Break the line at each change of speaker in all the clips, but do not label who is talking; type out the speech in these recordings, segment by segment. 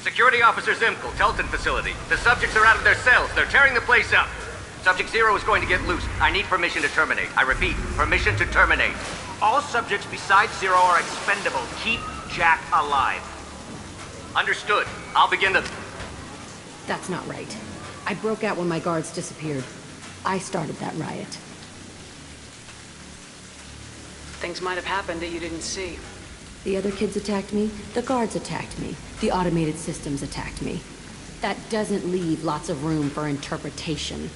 Security Officer Zimkel, Telton facility. The subjects are out of their cells. They're tearing the place up. Subject 0 is going to get loose. I need permission to terminate. I repeat, permission to terminate.
All subjects besides 0 are expendable. Keep Jack alive.
Understood. I'll begin the...
That's not right. I broke out when my guards disappeared. I started that riot.
Things might have happened that you didn't see.
The other kids attacked me, the guards attacked me, the automated systems attacked me. That doesn't leave lots of room for interpretation.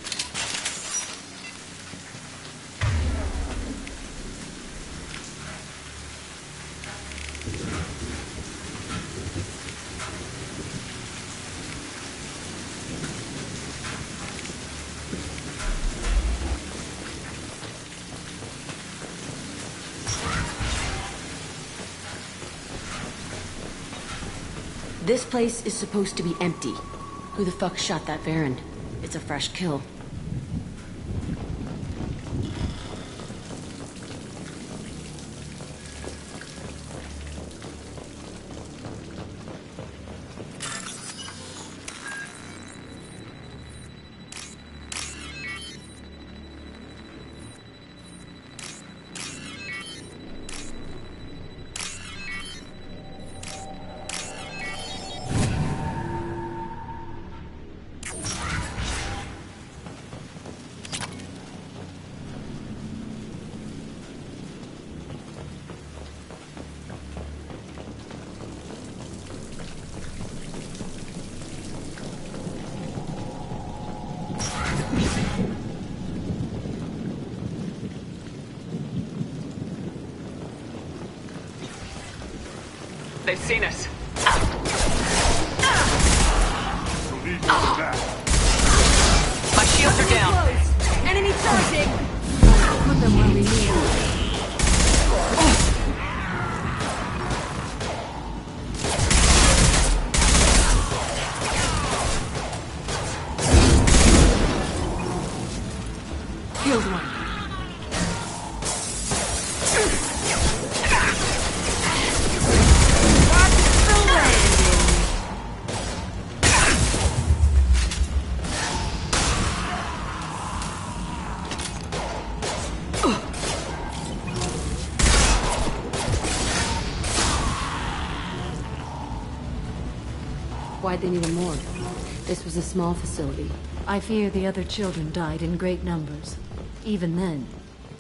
This place is supposed to be empty. Who the fuck shot that Baron? It's a fresh kill.
They've seen us. My shields are down.
Enemy charging! Put them where we need them. Killed one. Why'd they need a morgue? This was a small facility.
I fear the other children died in great numbers. Even then,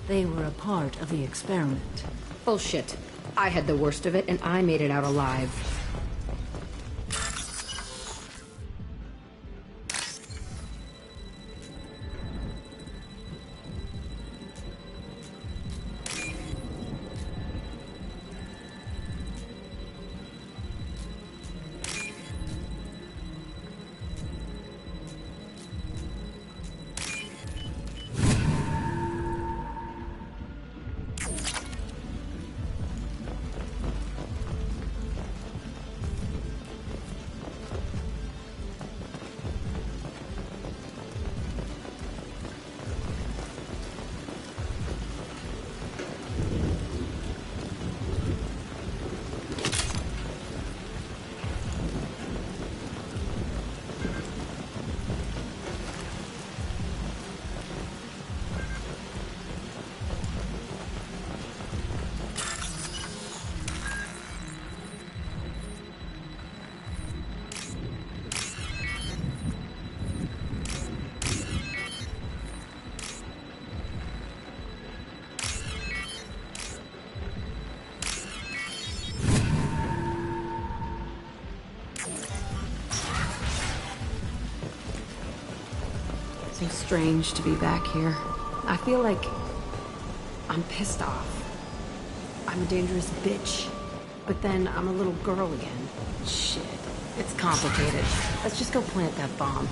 they were a part of the experiment.
Bullshit. I had the worst of it, and I made it out alive. So strange to be back here. I feel like I'm pissed off. I'm a dangerous bitch. But then I'm a little girl again. Shit. It's complicated. Let's just go plant that bomb.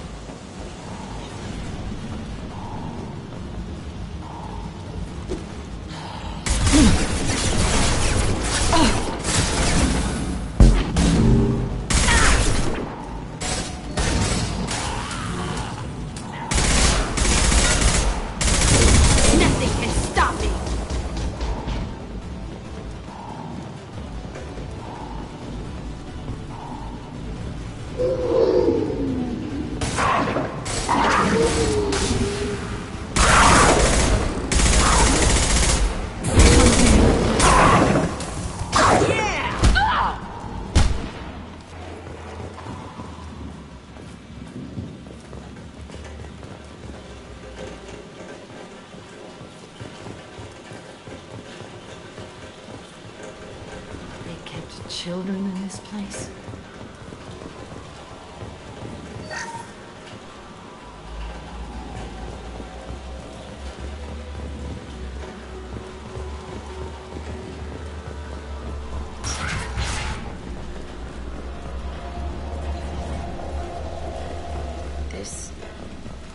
children in this place?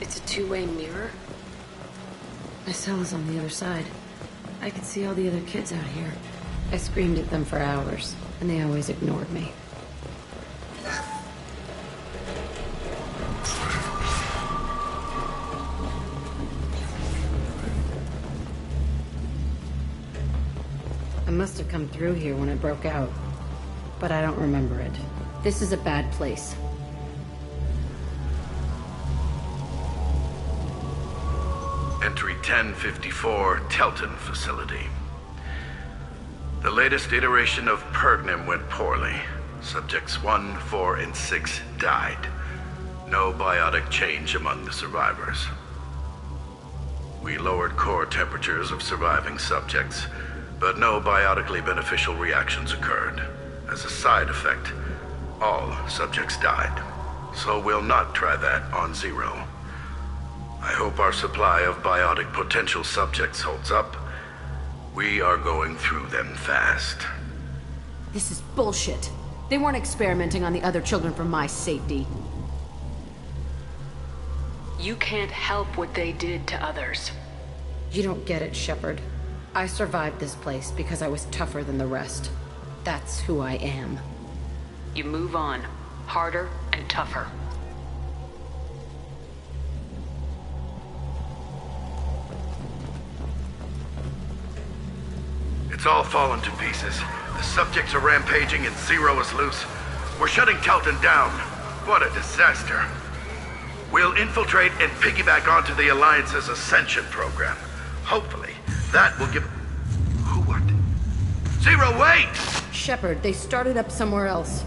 It's a two-way mirror? My cell is on the other side. I could see all the other kids out here. I screamed at them for hours, and they always ignored me. I must have come through here when it broke out, but I don't remember it. This is a bad place.
Entry 1054, Telton facility. The latest iteration of Pergnim went poorly. Subjects 1, 4, and 6 died. No biotic change among the survivors. We lowered core temperatures of surviving subjects, but no biotically beneficial reactions occurred. As a side effect, all subjects died. So we'll not try that on Zero. I hope our supply of biotic potential subjects holds up. We are going through them fast.
This is bullshit. They weren't experimenting on the other children for my safety.
You can't help what they did to others.
You don't get it, Shepard. I survived this place because I was tougher than the rest. That's who I am.
You move on. Harder and tougher.
It's all fallen to pieces. The subjects are rampaging and Zero is loose. We're shutting Telton down. What a disaster. We'll infiltrate and piggyback onto the Alliance's Ascension program. Hopefully, that will give... Who what? Zero, wait!
Shepard, they started up somewhere else.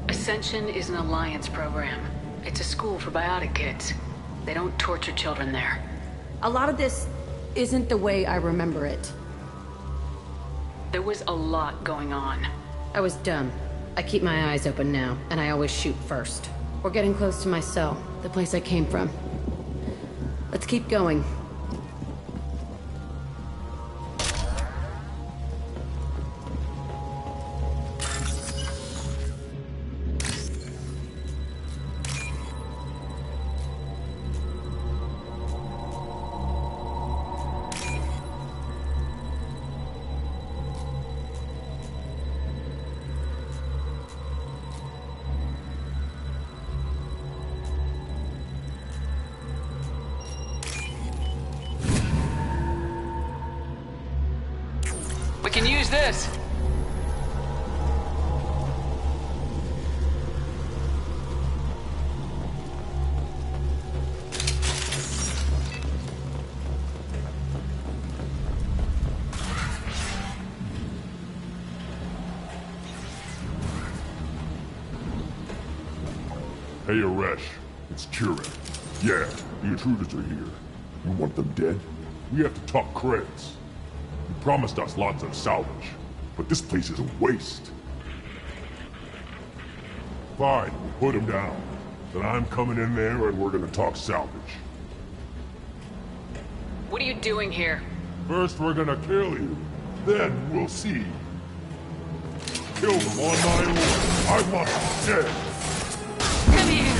Ascension is an Alliance program. It's a school for biotic kids. They don't torture children there.
A lot of this isn't the way I remember it.
There was a lot going on.
I was done. I keep my eyes open now, and I always shoot first. We're getting close to my cell, the place I came from. Let's keep going.
We can use this.
Hey, Aresh. It's Kira. Yeah, the intruders are here. You want them dead? We have to talk credits. You promised us lots of salvage, but this place is a waste. Fine, we'll put him down. Then I'm coming in there and we're gonna talk salvage.
What are you doing here?
First we're gonna kill you, then we'll see. Kill them on my own. I want them dead.
Come here!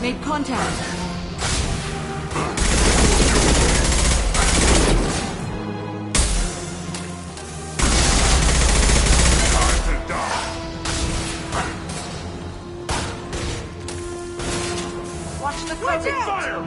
Made contact.
Watch the fire!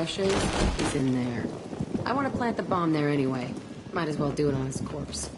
Resh is in there. I want to plant the bomb there anyway. Might as well do it on his corpse.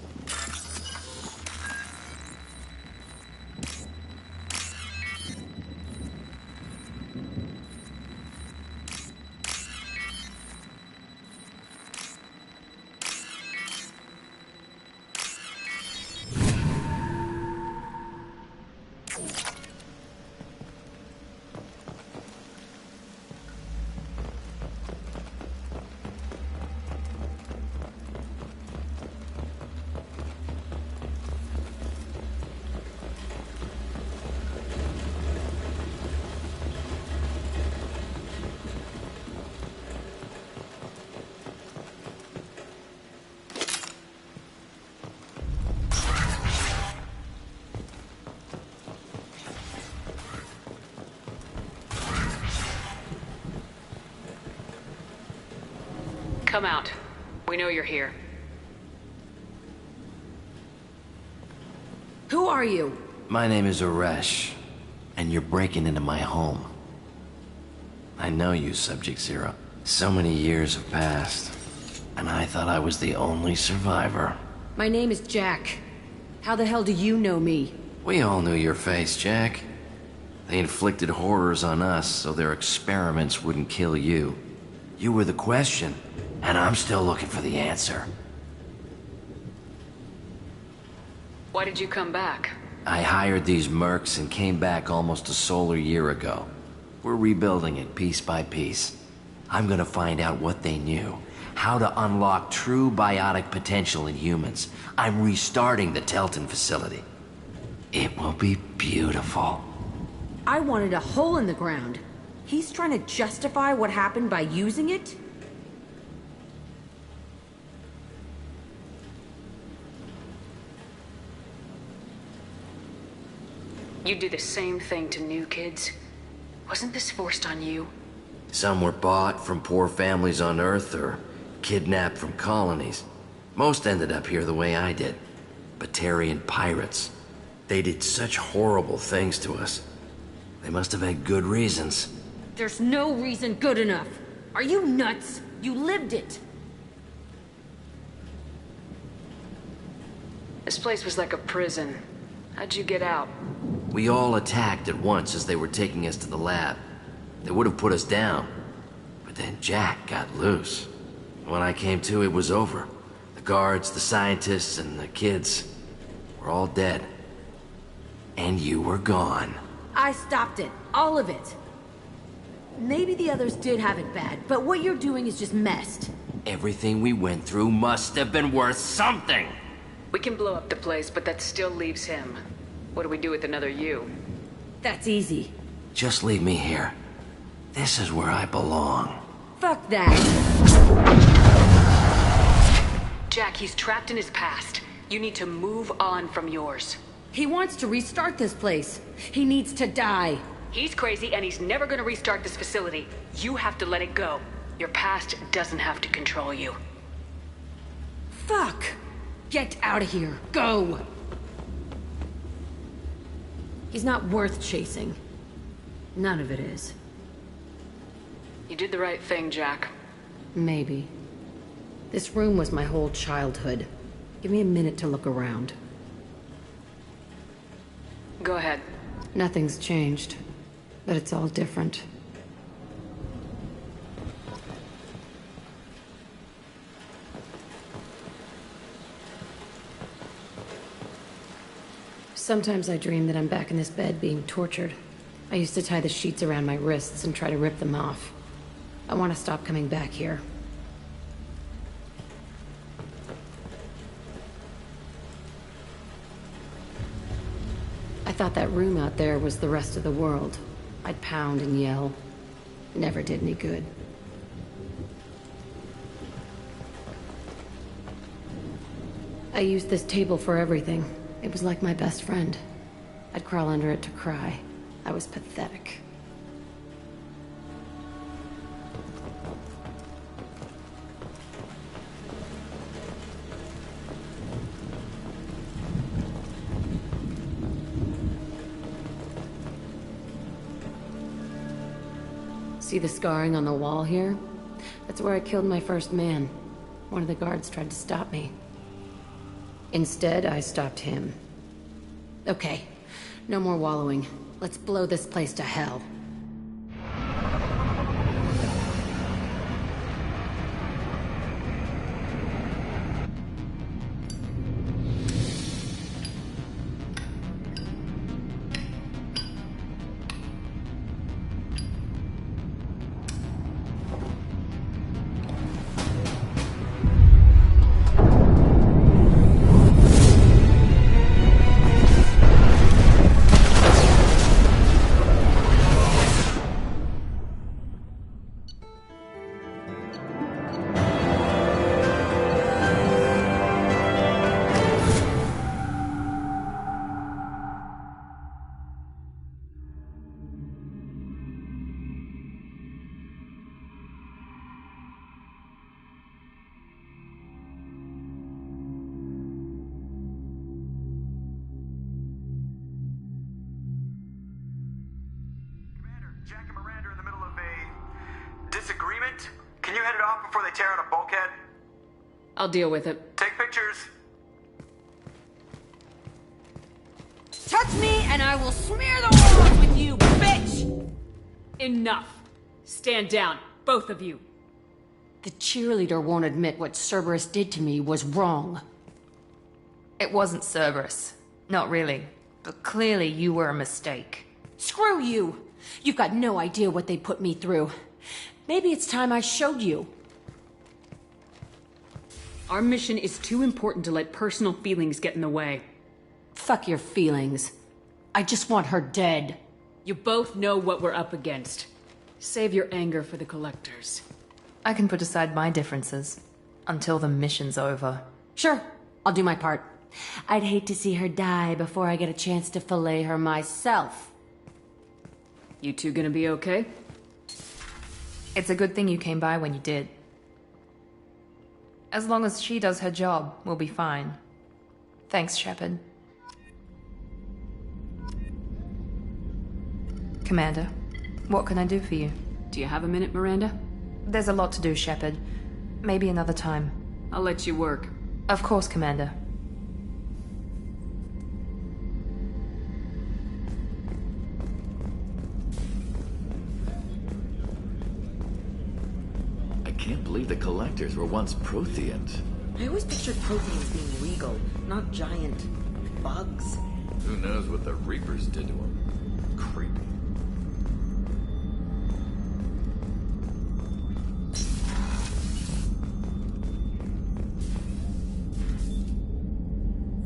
Come out. We know you're here.
Who are you?
My name is Aresh, and you're breaking into my home. I know you, Subject Zero. So many years have passed, and I thought I was the only survivor.
My name is Jack. How the hell do you know me?
We all knew your face, Jack. They inflicted horrors on us so their experiments wouldn't kill you. You were the question, and I'm still looking for the answer.
Why did you come back?
I hired these mercs and came back almost a solar year ago. We're rebuilding it piece by piece. I'm gonna find out what they knew, how to unlock true biotic potential in humans. I'm restarting the Telton facility. It will be beautiful.
I wanted a hole in the ground. He's trying to justify what happened by using it?
You do the same thing to new kids. Wasn't this forced on you?
Some were bought from poor families on Earth or kidnapped from colonies. Most ended up here the way I did. Batarian pirates. They did such horrible things to us. They must have had good reasons.
There's no reason good enough. Are you nuts? You lived it.
This place was like a prison. How'd you get out?
We all attacked at once as they were taking us to the lab. They would have put us down. But then Jack got loose. When I came to, it was over. The guards, the scientists, and the kids were all dead. And you were gone.
I stopped it. All of it. Maybe the others did have it bad, but what you're doing is just messed.
Everything we went through must have been worth something.
We can blow up the place, but that still leaves him. What do we do with another you?
That's easy.
Just leave me here. This is where I belong.
Fuck that.
Jack, he's trapped in his past. You need to move on from yours.
He wants to restart this place. He needs to die.
He's crazy and he's never gonna restart this facility. You have to let it go. Your past doesn't have to control you.
Fuck. Get out of here. Go. He's not worth chasing. None of it is.
You did the right thing, Jack.
Maybe. This room was my whole childhood. Give me a minute to look around.
Go ahead.
Nothing's changed, but it's all different. Sometimes I dream that I'm back in this bed being tortured. I used to tie the sheets around my wrists and try to rip them off. I want to stop coming back here. I thought that room out there was the rest of the world. I'd pound and yell. Never did any good. I used this table for everything. It was like my best friend. I'd crawl under it to cry. I was pathetic. See the scarring on the wall here? That's where I killed my first man. One of the guards tried to stop me. Instead, I stopped him. Okay, no more wallowing. Let's blow this place to hell.
Jack and Miranda are in the middle of a disagreement. Can you head it off before they tear out a bulkhead?
I'll deal with it.
Take pictures.
Touch me and I will smear the world with you, bitch!
Enough. Stand down, both of you.
The cheerleader won't admit what Cerberus did to me was wrong.
It wasn't Cerberus. Not really. But clearly you were a mistake.
Screw you! You've got no idea what they put me through. Maybe it's time I showed you.
Our mission is too important to let personal feelings get in the way.
Fuck your feelings. I just want her dead.
You both know what we're up against. Save your anger for the collectors.
I can put aside my differences until the mission's over.
Sure, I'll do my part. I'd hate to see her die before I get a chance to fillet her myself.
You two gonna be okay?
It's a good thing you came by when you did. As long as she does her job, we'll be fine. Thanks, Shepard. Commander, what can I do for you?
Do you have a minute, Miranda?
There's a lot to do, Shepard. Maybe another time.
I'll let you work.
Of course, Commander.
I can't believe the collectors were once Protheans.
I always pictured Protheans being regal, not giant bugs.
Who knows what the Reapers did to them? Creepy.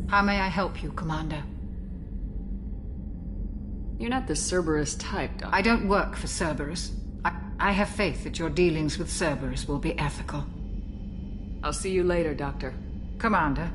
How may I help you, Commander?
You're not the Cerberus type, Doctor.
I don't work for Cerberus. I have faith that your dealings with Cerberus will be ethical.
I'll see you later, Doctor.
Commander.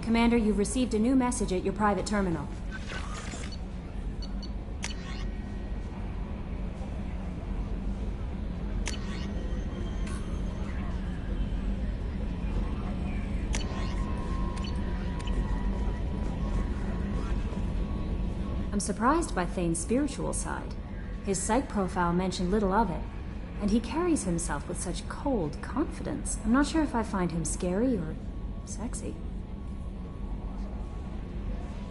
Commander, you've received a new message at your private terminal. I'm surprised by Thane's spiritual side. His psych profile mentioned little of it, and he carries himself with such cold confidence. I'm not sure if I find him scary or sexy.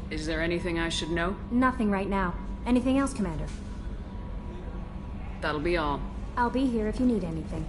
Is there anything I should know?
Nothing right now. Anything else, Commander?
That'll be all.
I'll be here if you need anything.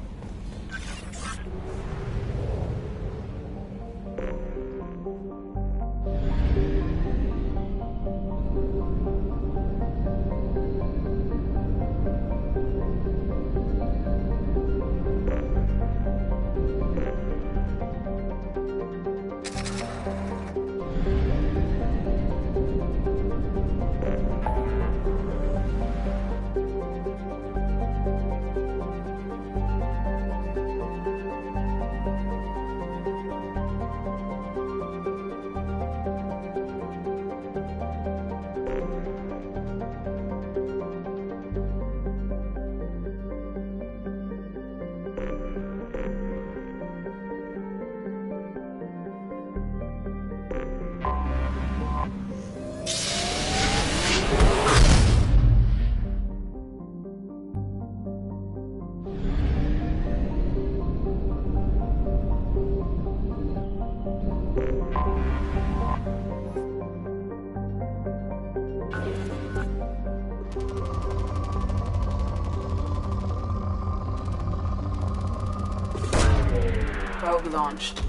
Probe launched.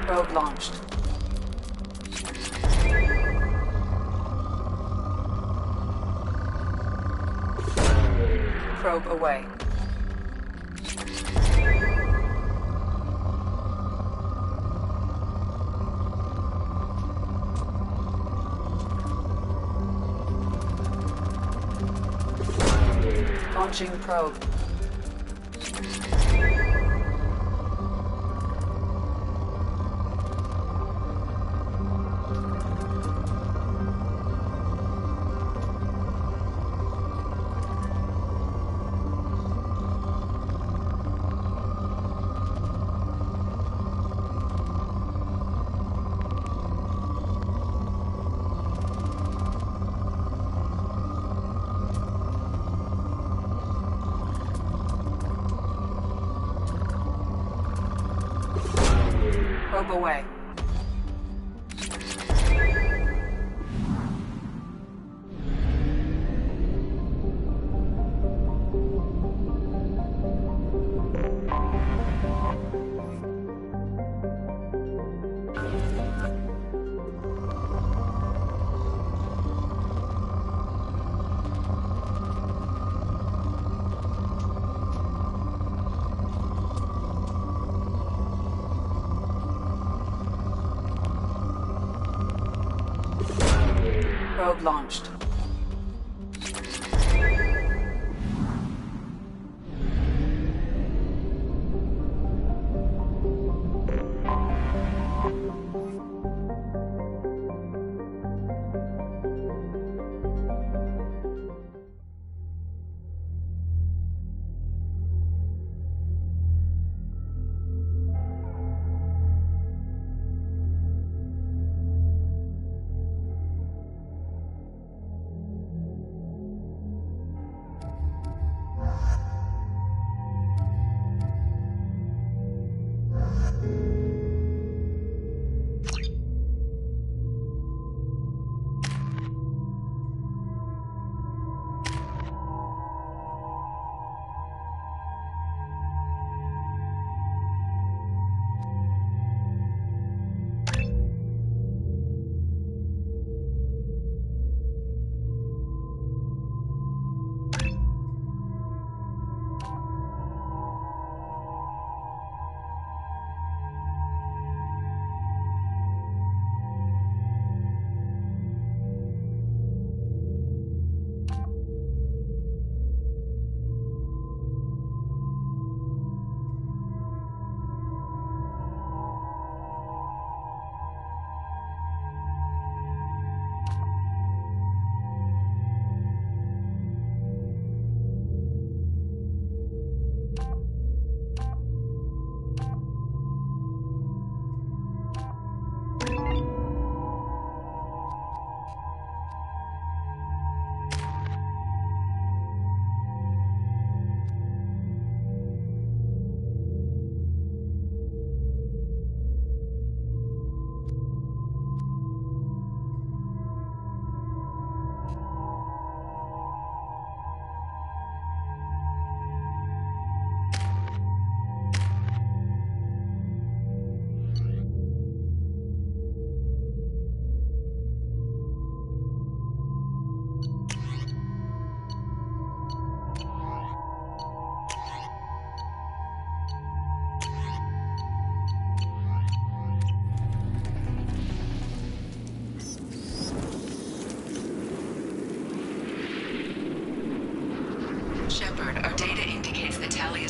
Probe launched. Probe away. Launching probe. Probe away. Probe launched.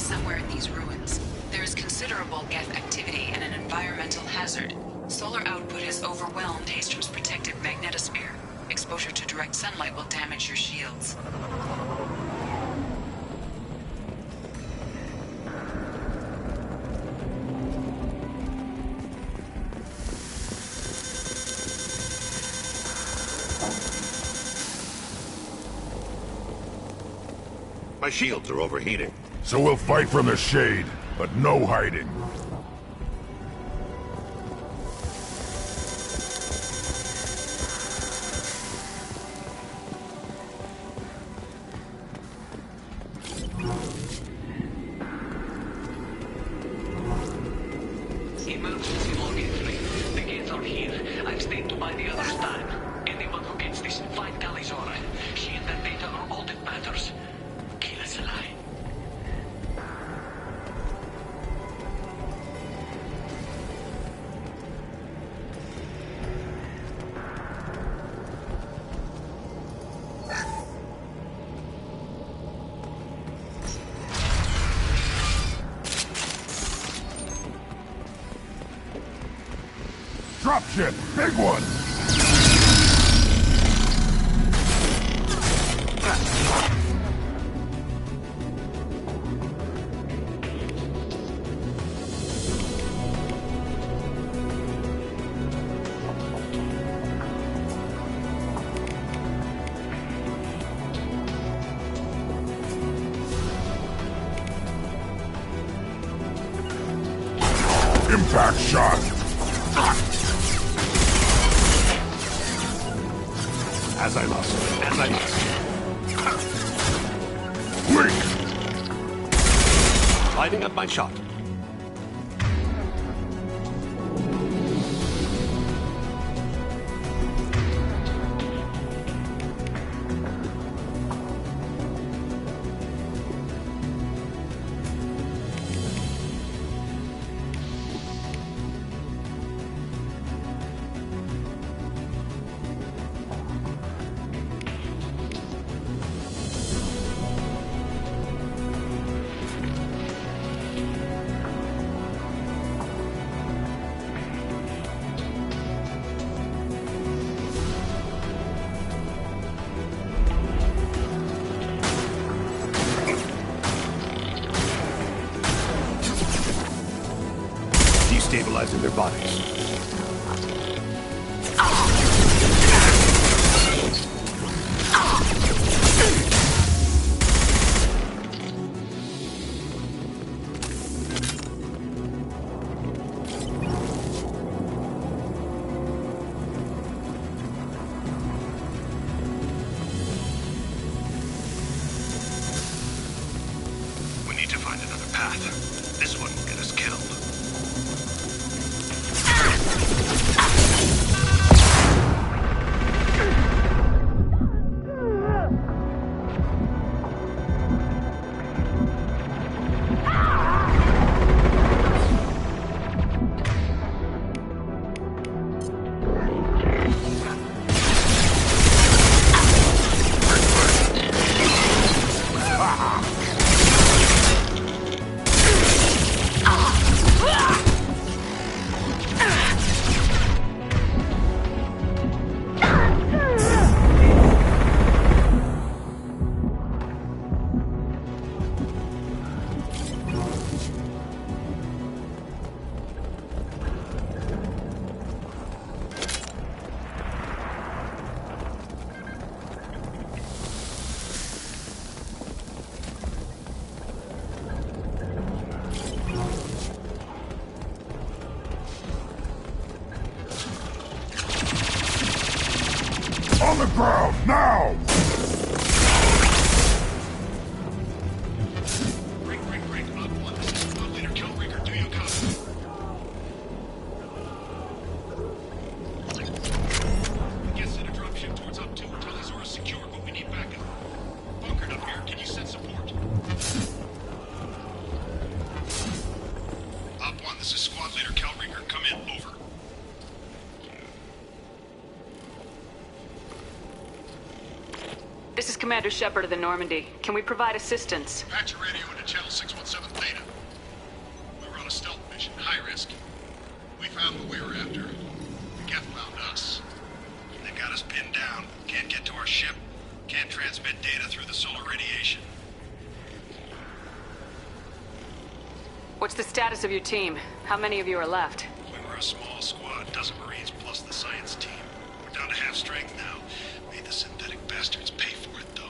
somewhere in these ruins. There is considerable geth activity and an environmental hazard. Solar output has overwhelmed Haystrom's protective magnetosphere. Exposure to direct sunlight will damage your shields.
My shields are overheating.
So we'll fight from the shade, but no hiding.
Emergency log entry. The gates are here. I've stayed to buy the other's time. Anyone who gets this, find Talizora. She and that data are all that matters. Kill us alive.
Dropship, big one! Impact shot!
As I must. As I must.
Quick!
Lighting up my shot. Destabilizing their bodies. We need to find another path. This one will get us killed.
On the ground, now!
Break. Up one. This is Squad Leader Killbreaker. Do you copy? Get sent a dropship towards up 2. Talizora's secure, but we need backup. Bunkered up here. Can you send support? Up 1. This is Squad Leader Killbreaker. Come in. Over.
Commander Shepard of the Normandy. Can we provide assistance?
Patch your radio into channel 617 Theta. We were on a stealth mission, high risk. We found what we were after. Geth found us. They got us pinned down. Can't get to our ship. Can't transmit data through the solar radiation.
What's the status of your team? How many of you are left?
We were a small squad, dozen Marines plus the science team. We're down to half strength now. Made the synthetic bastards pay for it, though.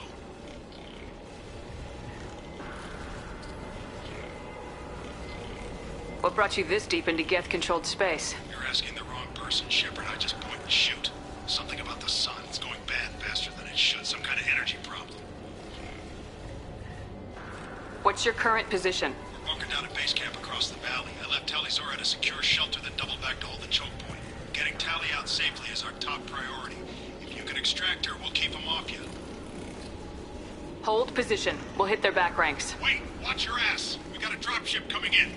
What brought you this deep into Geth-controlled space?
You're asking the wrong person, Shepard. I just point and shoot. Something about the sun. It's going bad faster than it should. Some kind of energy problem.
What's your current position?
We're bunkered down at base camp across the valley. I left Talizor at a secure shelter, then doubled back to hold the choke point. Getting Tally out safely is our top priority. If you can extract her, we'll keep them off you.
Hold position. We'll hit their back ranks.
Wait! Watch your ass! We got a dropship coming in.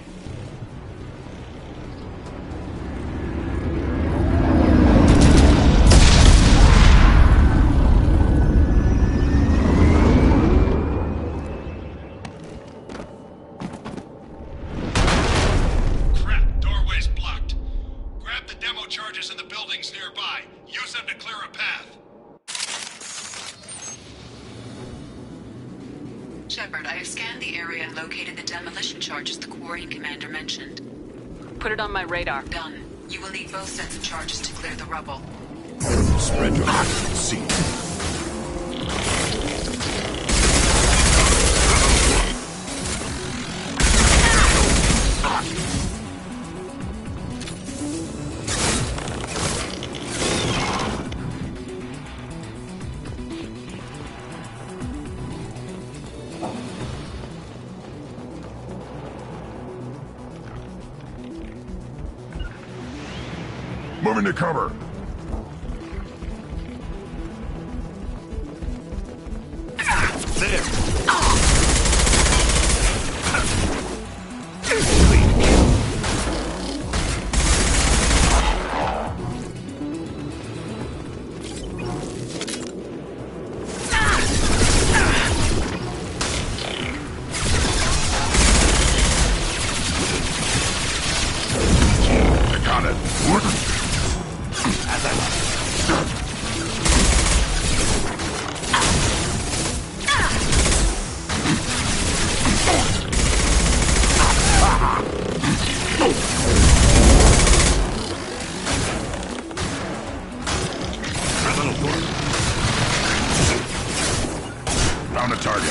Shepard, I have scanned the area and located the demolition charges the quarry commander mentioned. Put it on my radar. Done. You will need both sets of charges to clear the rubble.
Spread your hands and see. Moving to cover. Found a target.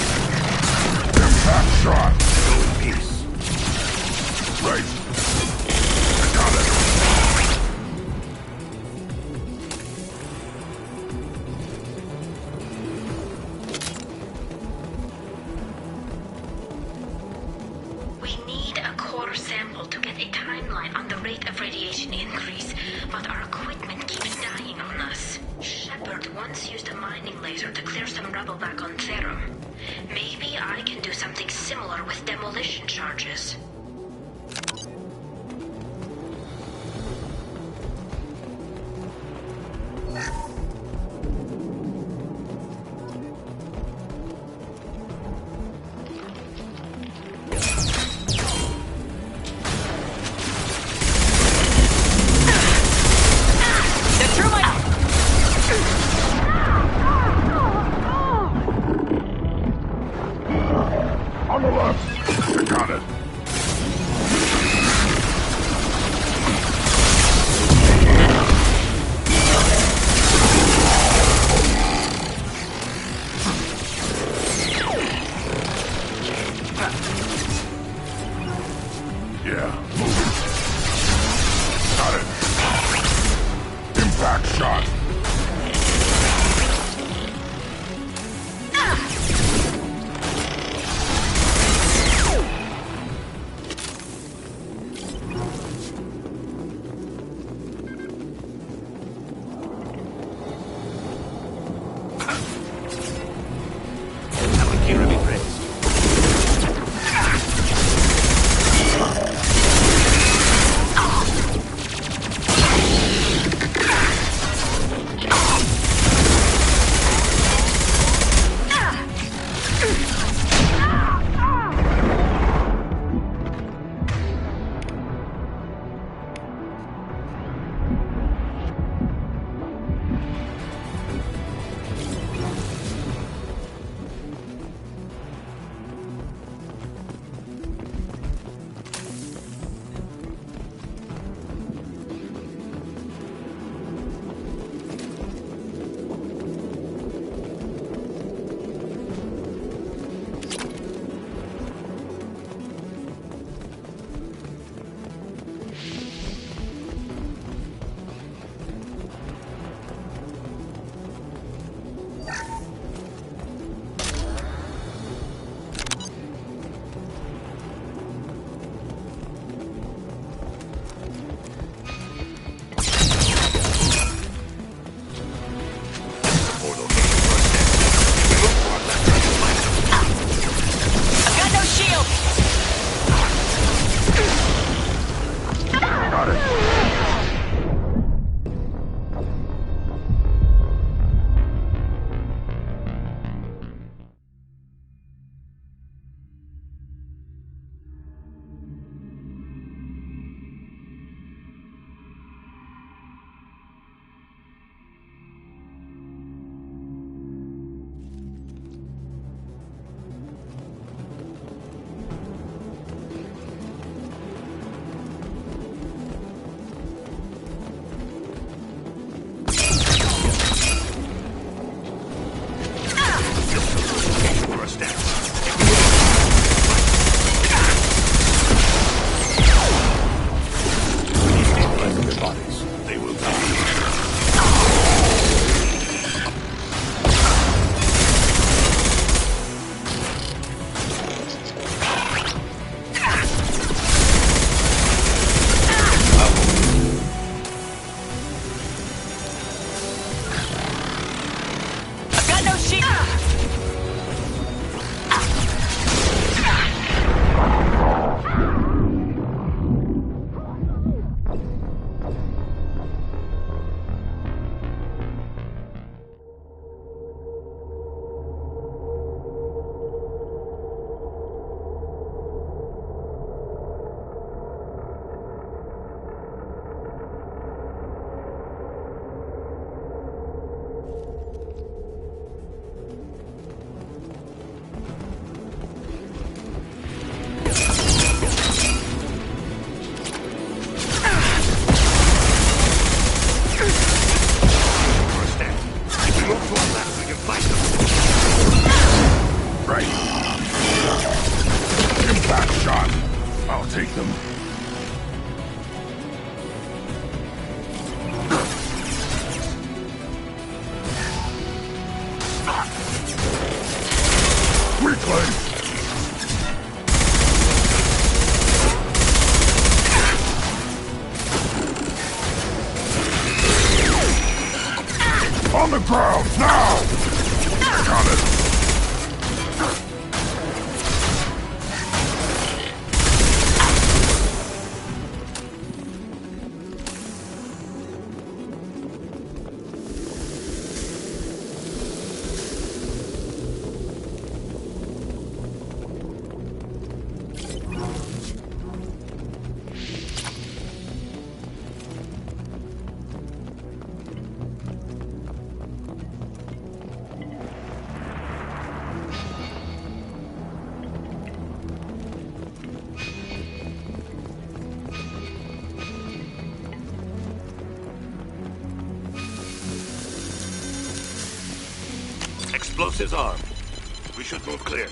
Impact shot. Go in peace. Right. I got it.
We need a core sample to get a timeline on the rate of radiation increase, but our equipment keeps dying on us. Shepard once used a mining laser to clear some rubble back on Therum. Maybe I can do something similar with demolition charges.
On the left. I got it. Yeah, moving. Got it. Impact shot. I'll take them. Quickly! On the ground, now! Got it!
Explosives armed. We should move clear.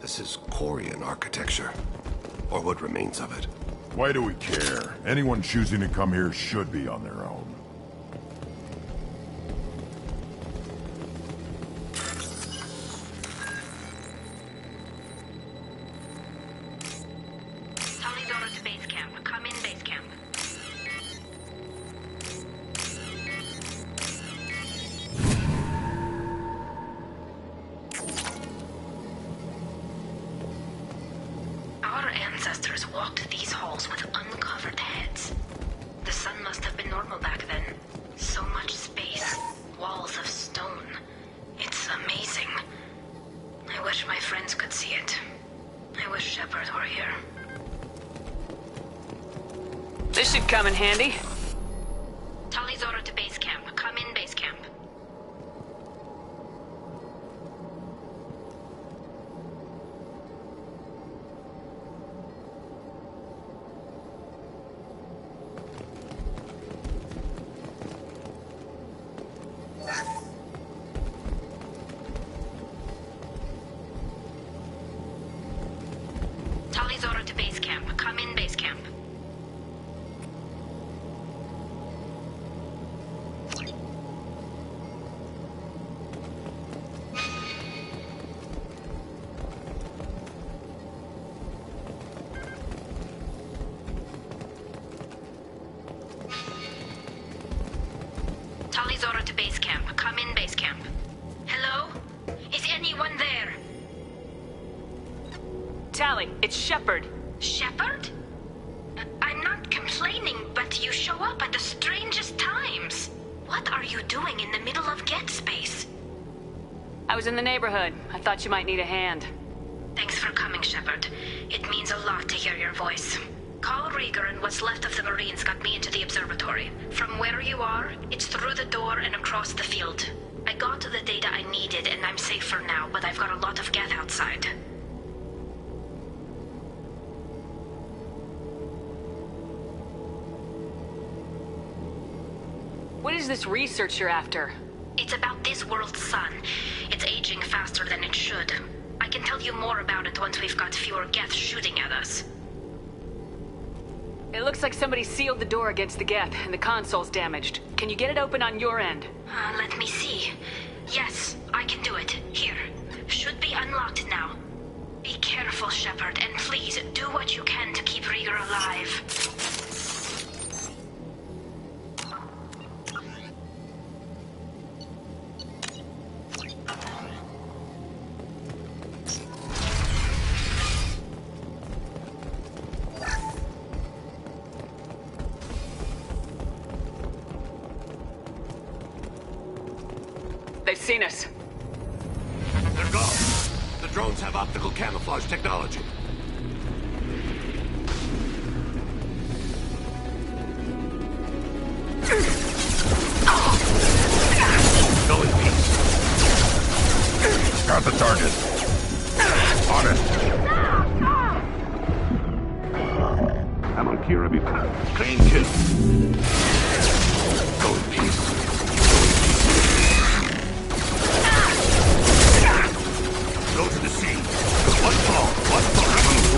This is Quarian architecture, or what remains of it.
Why do we care? Anyone choosing to come here should be on their own.
Solidora to base camp. Come in base camp. Our ancestors walked these halls with uncovered heads. The sun must have been normal back then. So much space. Walls of stone. It's amazing. I wish my friends could see it. I wish Shepard were here.
This should come in handy.
Talizora to base camp. Come in base camp. Talizora to base camp. Come in base camp. Talizora to base camp. Come in base camp. Hello? Is anyone there?
Tally, it's Shepard.
Shepard? I'm not complaining, but you show up at the strangest times. What are you doing in the middle of Get Space?
I was in the neighborhood. I thought you might need a hand.
Thanks for coming, Shepard. It means a lot to hear your voice. Carl Rieger and what's left of the Marines got me into the observatory. From where you are, it's through the door and across the field. I got the data I needed and I'm safe for now, but I've got a lot of Geth outside.
What is this research you're after?
It's about this world's sun. It's aging faster than it should. I can tell you more about it once we've got fewer Geth shooting at us.
It looks like somebody sealed the door against the Geth, and the console's damaged. Can you get it open on your end?
Let me see. Yes, I can do it. Here. Should be unlocked now. Be careful, Shepard, and please do what you can to keep Rieger alive.
seen us.
They're gone. The drones have optical camouflage technology. Go in peace.
Got the target. On it.
I'm on Kirby. Clean kill. Go in peace. Go to the sea. One fall. Go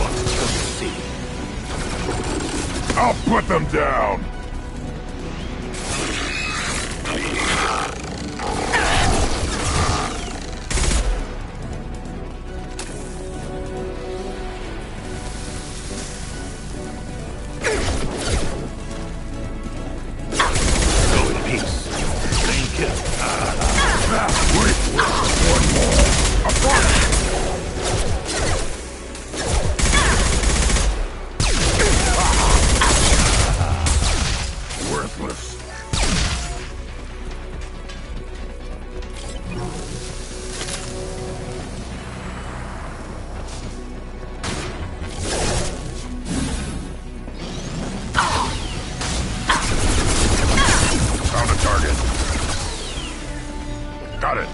to the sea.
I'll put them down. Got it.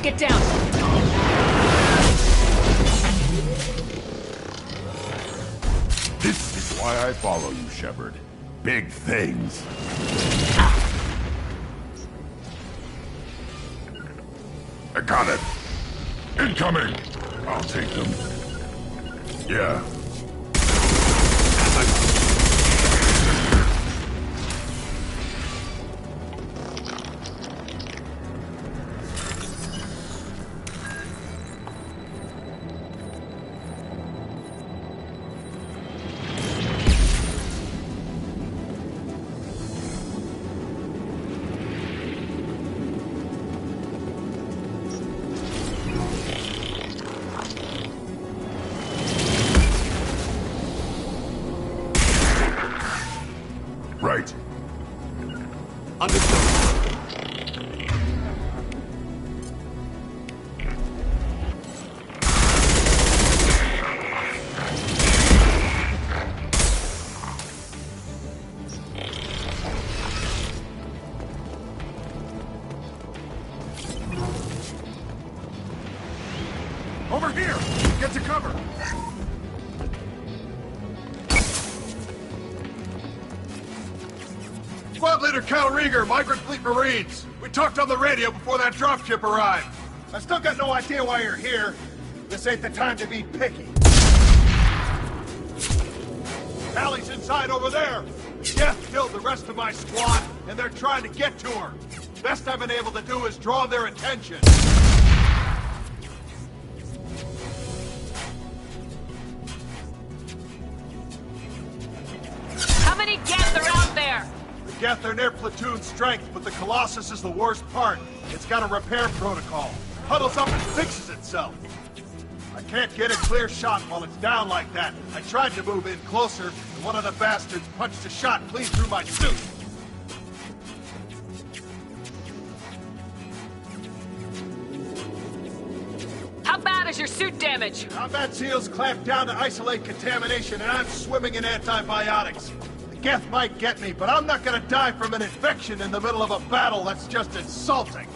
Get down!
This is why I follow you, Shepard. Big things. I got it. Incoming! I'll take them. Yeah. Right.
Understood.
Over here! Get to cover!
Squad Leader Cal Rieger, Migrant Fleet Marines. We talked on the radio before that dropship arrived. I still got no idea why you're here. This ain't the time to be picky. Allie's inside over there. Death killed the rest of my squad, and they're trying to get to her. Best I've been able to do is draw their attention.
How many Geth are out there?
The Geth are near platoon strength, but the Colossus is the worst part. It's got a repair protocol. Huddles up and fixes itself. I can't get a clear shot while it's down like that. I tried to move in closer, and one of the bastards punched a shot clean through my suit.
How bad is your suit damage?
Combat SEALs clamped down to isolate contamination, and I'm swimming in antibiotics. The Geth might get me, but I'm not gonna die from an infection in the middle of a battle. That's just insulting.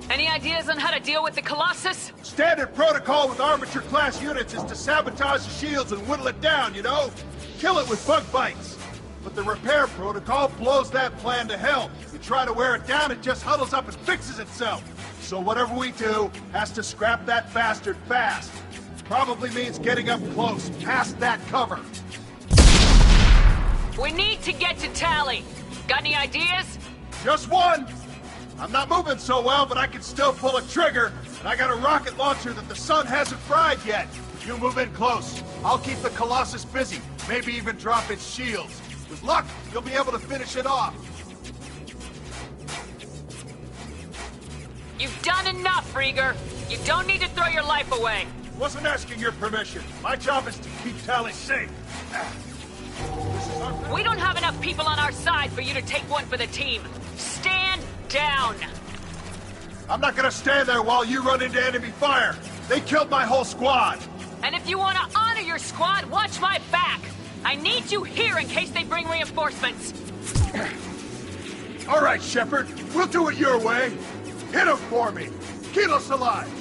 Any ideas on how to deal with the Colossus?
Standard protocol with armature-class units is to sabotage the shields and whittle it down, you know? Kill it with bug bites. But the repair protocol blows that plan to hell. You try to wear it down, it just huddles up and fixes itself. So whatever we do has to scrap that bastard fast. Probably means getting up close, past that cover.
We need to get to Tally. Got any ideas?
Just one. I'm not moving so well, but I can still pull a trigger. And I got a rocket launcher that the sun hasn't fried yet. You move in close. I'll keep the Colossus busy. Maybe even drop its shields. With luck, you'll be able to finish it off.
You've done enough, Rieger. You don't need to throw your life away.
Wasn't asking your permission. My job is to keep Tally safe.
We don't have enough people on our side for you to take one for the team. Stand down.
I'm not gonna stand there while you run into enemy fire. They killed my whole squad.
And if you want to honor your squad, watch my back. I need you here in case they bring reinforcements.
All right, Shepard. We'll do it your way. Hit him for me. Keep us alive.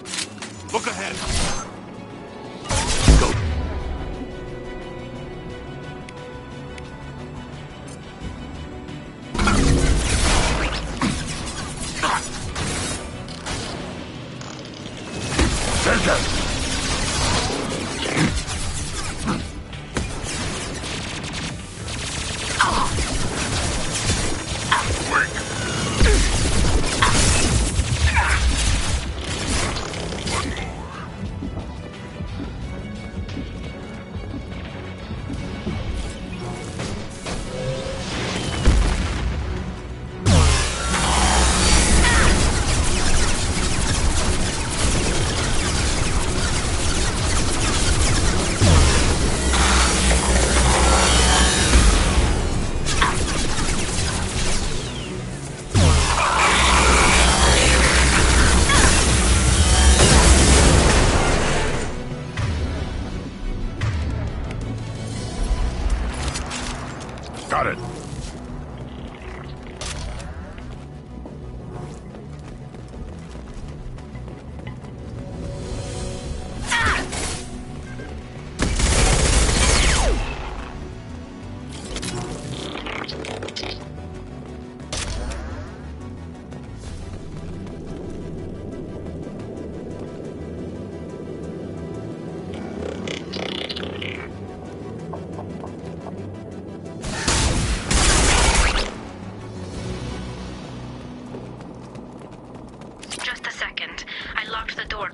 Look ahead. Go.
Take it. Got it.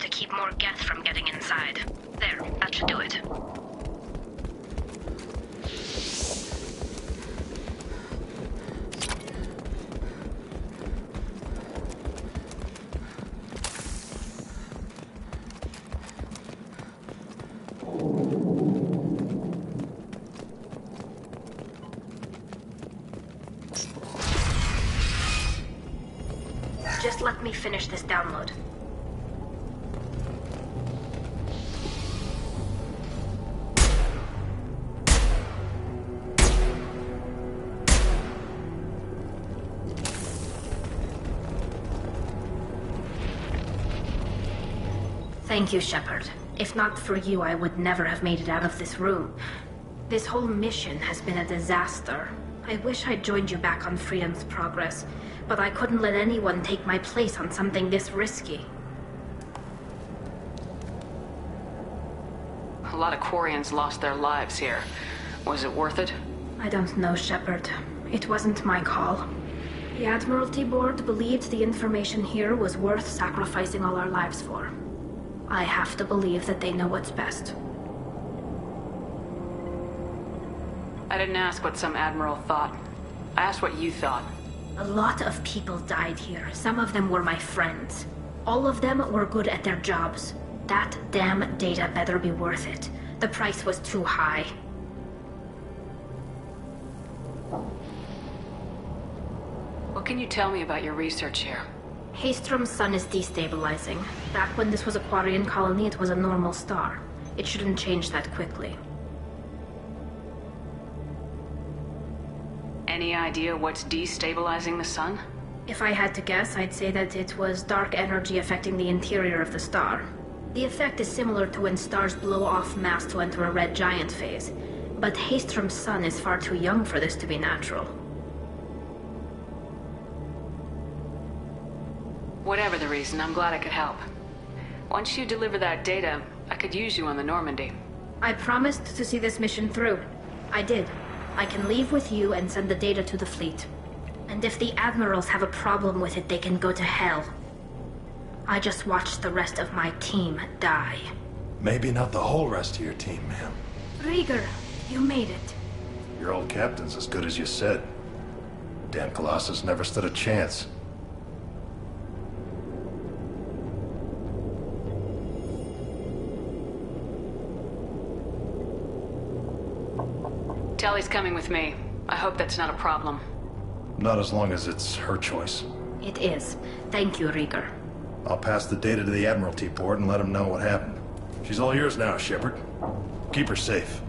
to keep more Geth from getting inside. There, that should do it. Just let me finish this download. Thank you, Shepard. If not for you, I would never have made it out of this room. This whole mission has been a disaster. I wish I'd joined you back on Freedom's Progress, but I couldn't let anyone take my place on something this risky.
A lot of Quarians lost their lives here. Was it worth it?
I don't know, Shepard. It wasn't my call. The Admiralty Board believed the information here was worth sacrificing all our lives for. I have to believe that they know what's best.
I didn't ask what some admiral thought. I asked what you thought.
A lot of people died here. Some of them were my friends. All of them were good at their jobs. That damn data better be worth it. The price was too high.
What can you tell me about your research here?
Haystrom's sun is destabilizing. Back when this was a Quarian colony, it was a normal star. It shouldn't change that quickly.
Any idea what's destabilizing the sun?
If I had to guess, I'd say that it was dark energy affecting the interior of the star. The effect is similar to when stars blow off mass to enter a red giant phase, but Hastrom's sun is far too young for this to be natural.
Whatever the reason, I'm glad I could help. Once you deliver that data, I could use you on the Normandy.
I promised to see this mission through. I did. I can leave with you and send the data to the fleet. And if the admirals have a problem with it, they can go to hell. I just watched the rest of my team die.
Maybe not the whole rest of your team, ma'am.
Rieger, you made it.
Your old captain's as good as you said. Damn Colossus never stood a chance.
Tally's coming with me. I hope that's not a problem.
Not as long as it's her choice.
It is. Thank you, Rieger.
I'll pass the data to the Admiralty port and let them know what happened. She's all yours now, Shepard. Keep her safe.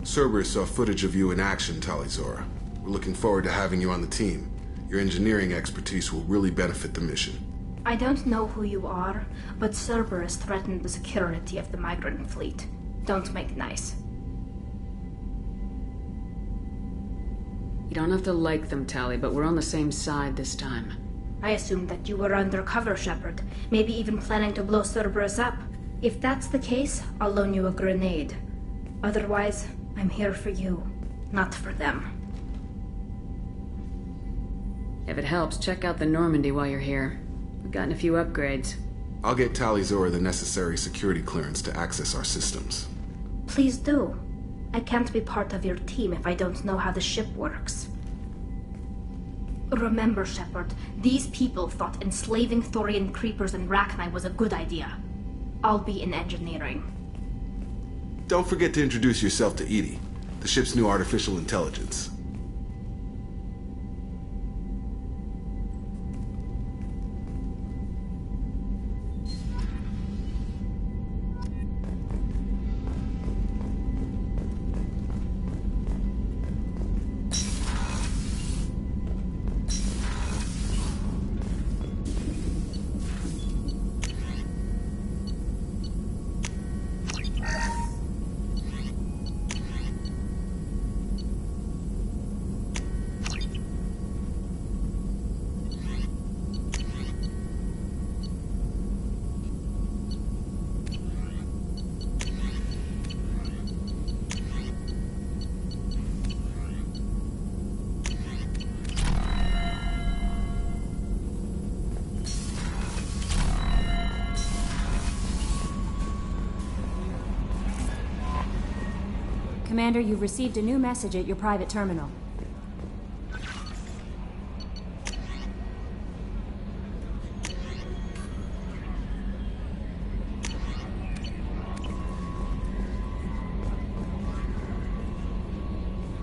Cerberus saw footage of you in action, Talizora. We're looking forward to having you on the team. Your engineering expertise will really benefit the mission.
I don't know who you are, but Cerberus threatened the security of the migrant fleet. Don't make nice.
You don't have to like them, Tally, but we're on the same side this time.
I assumed that you were undercover, Shepard. Maybe even planning to blow Cerberus up. If that's the case, I'll loan you a grenade. Otherwise, I'm here for you, not for them.
If it helps, check out the Normandy while you're here. We've gotten a few upgrades.
I'll get Talizora the necessary security clearance to access our systems.
Please do. I can't be part of your team if I don't know how the ship works. Remember, Shepard, these people thought enslaving Thorian creepers and Rachni was a good idea. I'll be in engineering.
Don't forget to introduce yourself to Edie, the ship's new artificial intelligence.
Commander, you've received a new message at your private terminal.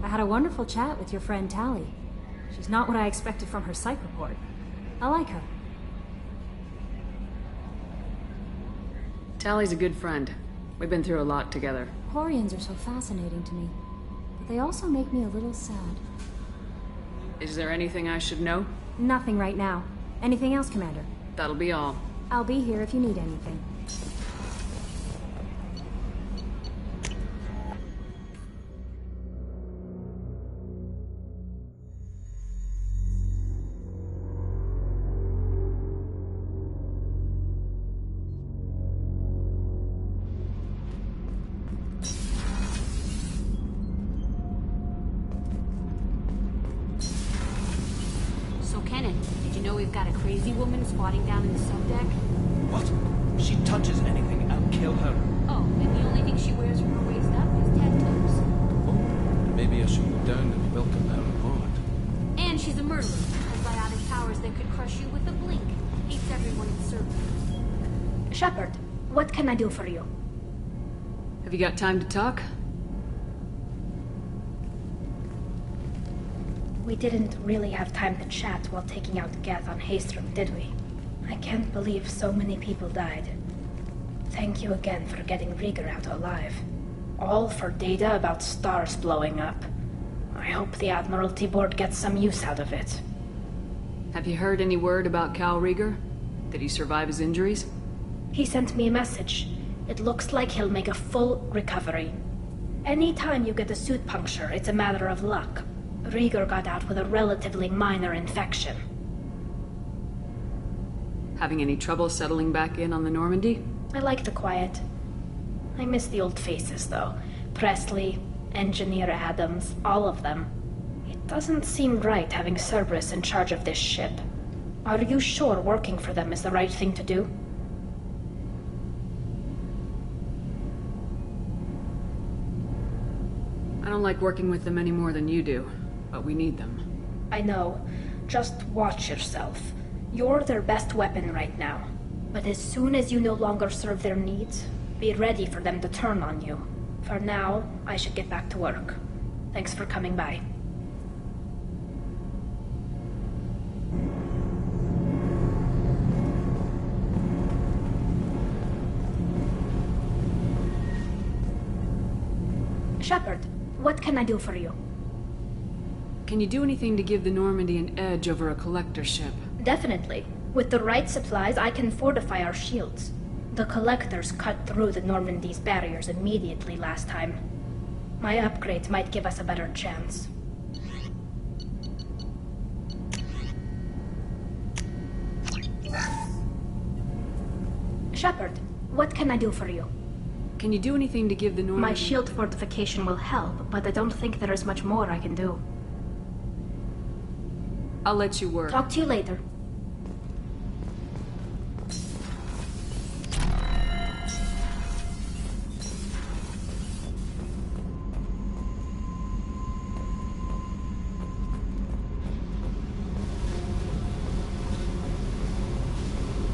I had a wonderful chat with your friend Tally. She's not what I expected from her psych report. I like her.
Tally's a good friend. We've been through a lot together.
Quarians are so fascinating to me, but they also make me a little sad.
Is there anything I should know?
Nothing right now. Anything else, Commander?
That'll be all.
I'll be here if you need anything.
Squatting down in the subdeck.
What? If she touches anything, I'll kill her.
Oh, and the only thing she wears from her waist up is tattoos.
Oh, maybe I should go down and welcome her aboard.
And she's a murderer. Has biotic powers that could crush you with a blink. Hates everyone in service.
Shepard, what can I do for you?
Have you got time to talk?
We didn't really have time to chat while taking out Geth on Haystrom, did we? I can't believe so many people died. Thank you again for getting Rieger out alive. All for data about stars blowing up. I hope the Admiralty Board gets some use out of it.
Have you heard any word about Cal Rieger? Did he survive his injuries?
He sent me a message. It looks like he'll make a full recovery. Anytime you get a suit puncture, it's a matter of luck. Rieger got out with a relatively minor infection.
Having any trouble settling back in on the Normandy?
I like the quiet. I miss the old faces, though. Presley, Engineer Adams, all of them. It doesn't seem right having Cerberus in charge of this ship. Are you sure working for them is the right thing to do?
I don't like working with them any more than you do, but we need them.
I know. Just watch yourself. You're their best weapon right now. But as soon as you no longer serve their needs, be ready for them to turn on you. For now, I should get back to work. Thanks for coming by. Shepard, what can I do for you?
Can you do anything to give the Normandy an edge over a collector ship?
Definitely. With the right supplies, I can fortify our shields. The collectors cut through the Normandy's barriers immediately last time. My upgrades might give us a better chance. Shepard, what can I do for you?
Can you do anything to give the Normandy...
My shield fortification will help, but I don't think there is much more I can do.
I'll let you work.
Talk to you later.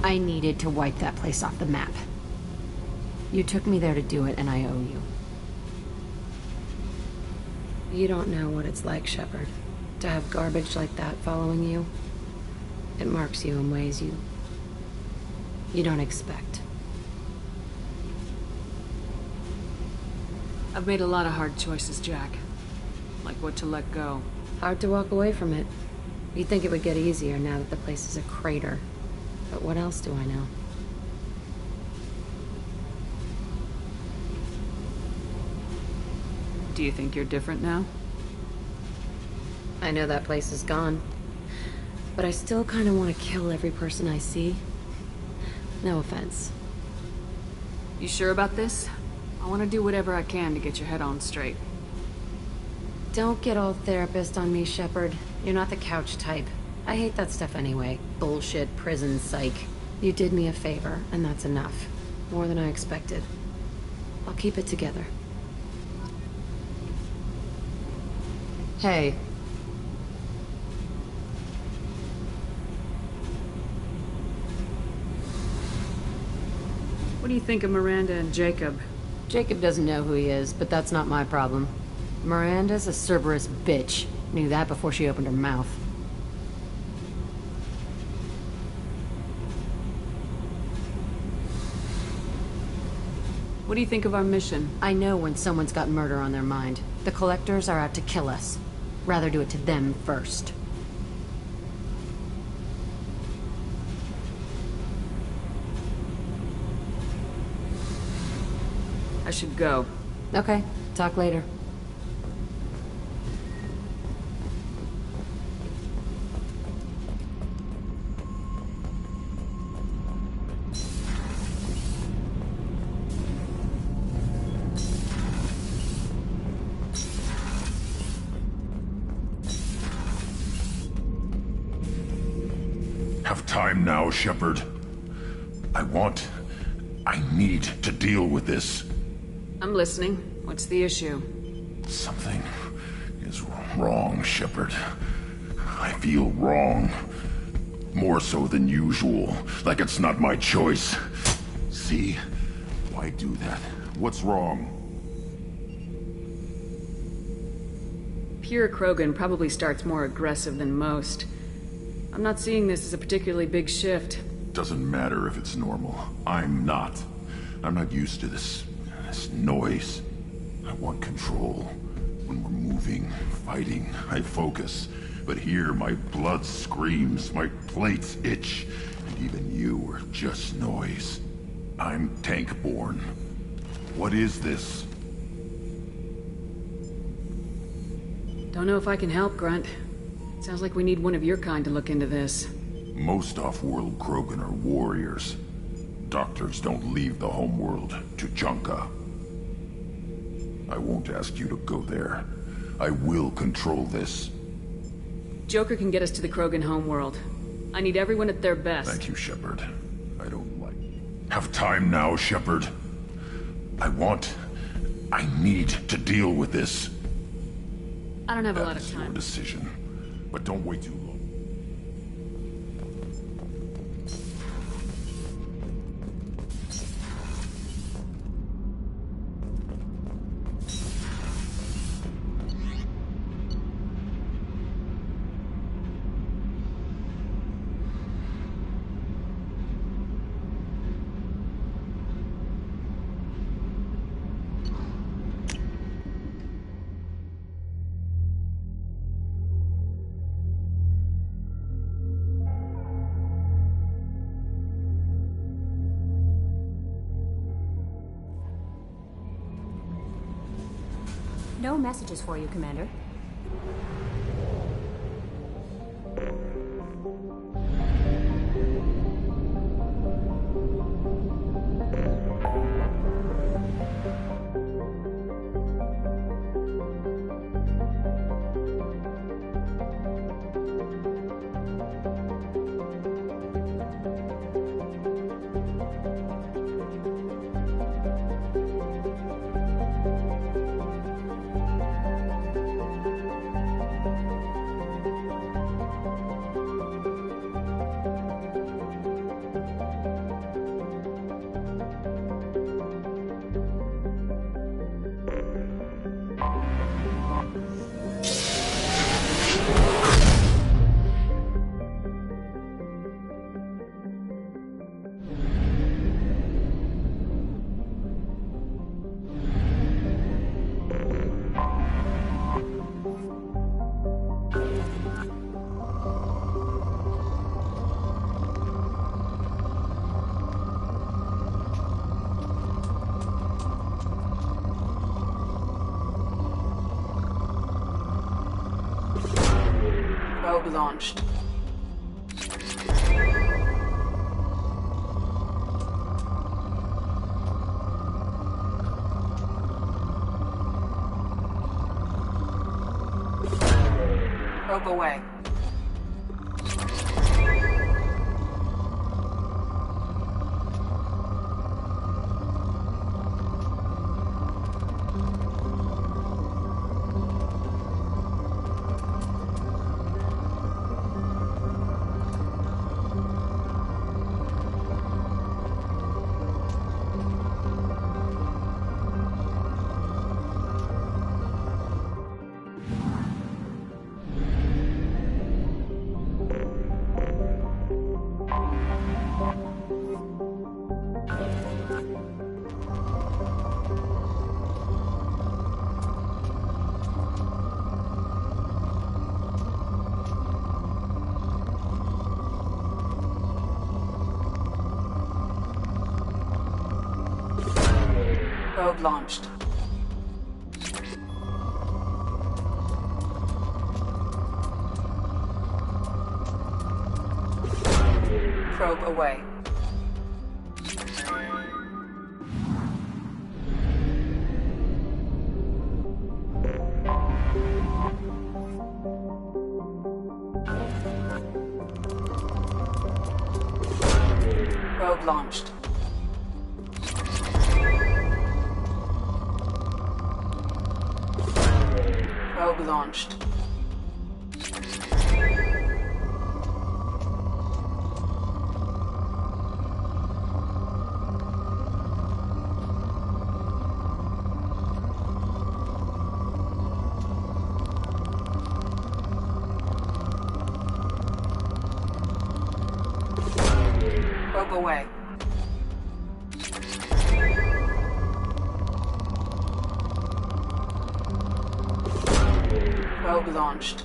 I needed to wipe that place off the map. You took me there to do it, and I owe you. You don't know what it's like, Shepard. To have garbage like that following you. It marks you in ways you don't expect.
I've made a lot of hard choices, Jack. Like what to let go.
Hard to walk away from it. You'd think it would get easier now that the place is a crater. But what else do I know?
Do you think you're different now?
I know that place is gone. But I still kind of want to kill every person I see. No offense.
You sure about this? I want to do whatever I can to get your head on straight.
Don't get all therapist on me, Shepard. You're not the couch type. I hate that stuff anyway. Bullshit, prison, psych. You did me a favor, and that's enough. More than I expected. I'll keep it together. Hey.
What do you think of Miranda and Jacob?
Jacob doesn't know who he is, but that's not my problem. Miranda's a Cerberus bitch. Knew that before she opened her mouth.
What do you think of our mission?
I know when someone's got murder on their mind. The collectors are out to kill us. Rather do it to them first.
I should go.
Okay, talk later.
Have time now, Shepard. I need to deal with this.
I'm listening. What's the issue?
Something is wrong, Shepard. I feel wrong. More so than usual. Like it's not my choice. See? Why do that? What's wrong?
Pure Krogan probably starts more aggressive than most. I'm not seeing this as a particularly big shift.
Doesn't matter if it's normal. I'm not. I'm not used to this noise. I want control. When we're moving, fighting, I focus. But here, my blood screams, my plates itch, and even you are just noise. I'm tank-born. What is this?
Don't know if I can help, Grunt. Sounds like we need one of your kind to look into this.
Most off-world Krogan are warriors. Doctors don't leave the homeworld to Junka. I won't ask you to go there. I will control this.
Joker can get us to the Krogan homeworld. I need everyone at their best.
Thank you, Shepard. I don't like... Have time now, Shepard. I need to deal with this.
I don't have a lot of time.
Your decision. But don't wait too long.
No messages for you, Commander.
Probe launched. Probe away. Probe launched. Probe away. Probe launched. Probe launched.
away. Probe launched.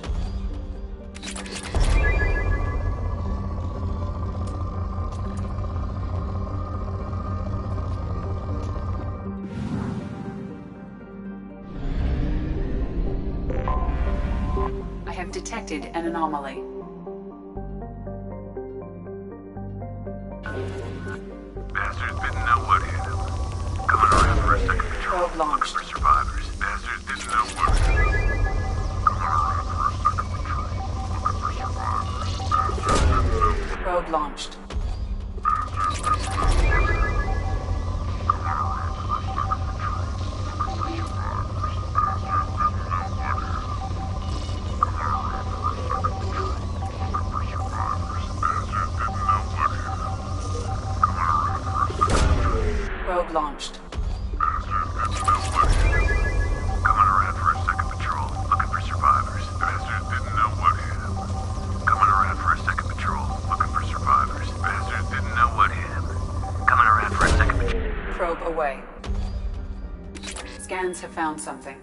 I have detected an anomaly.
Bastards didn't know what hit him. Coming around for a second patrol.
Probe launched.
Looking for survivors. Bastards didn't know what hit him.
Probe launched. Probe launched.
Coming around for a second patrol. Looking for survivors. Bastards didn't know what hit him. Coming around for a second patrol. Looking for survivors. Bastards didn't know what hit him. Coming around for a second patrol.
Probe away. Scans have found something.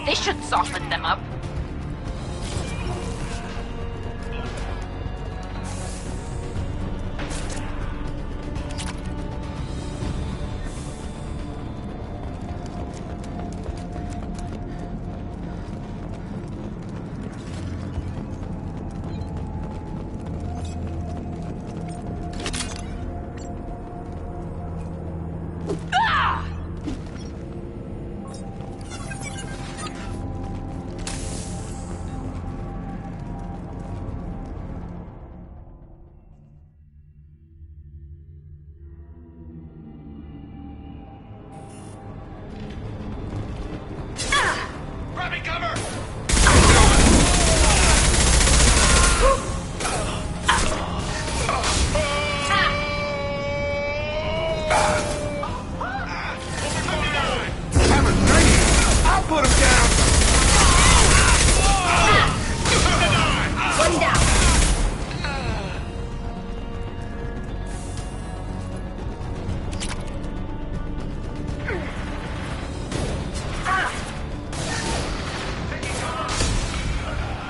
This should soften them up.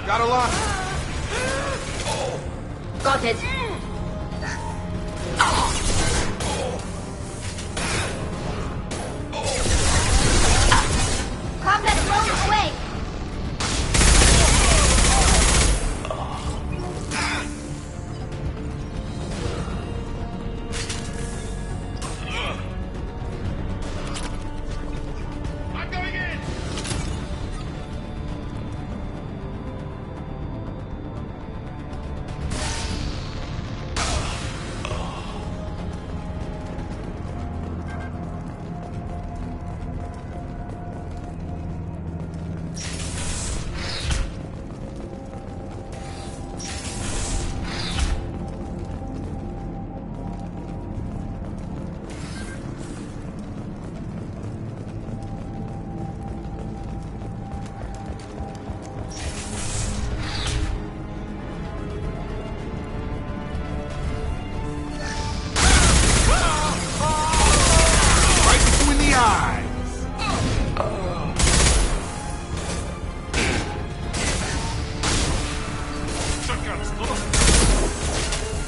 Got a lot.
Got it. Combat blown away.
I'm going in.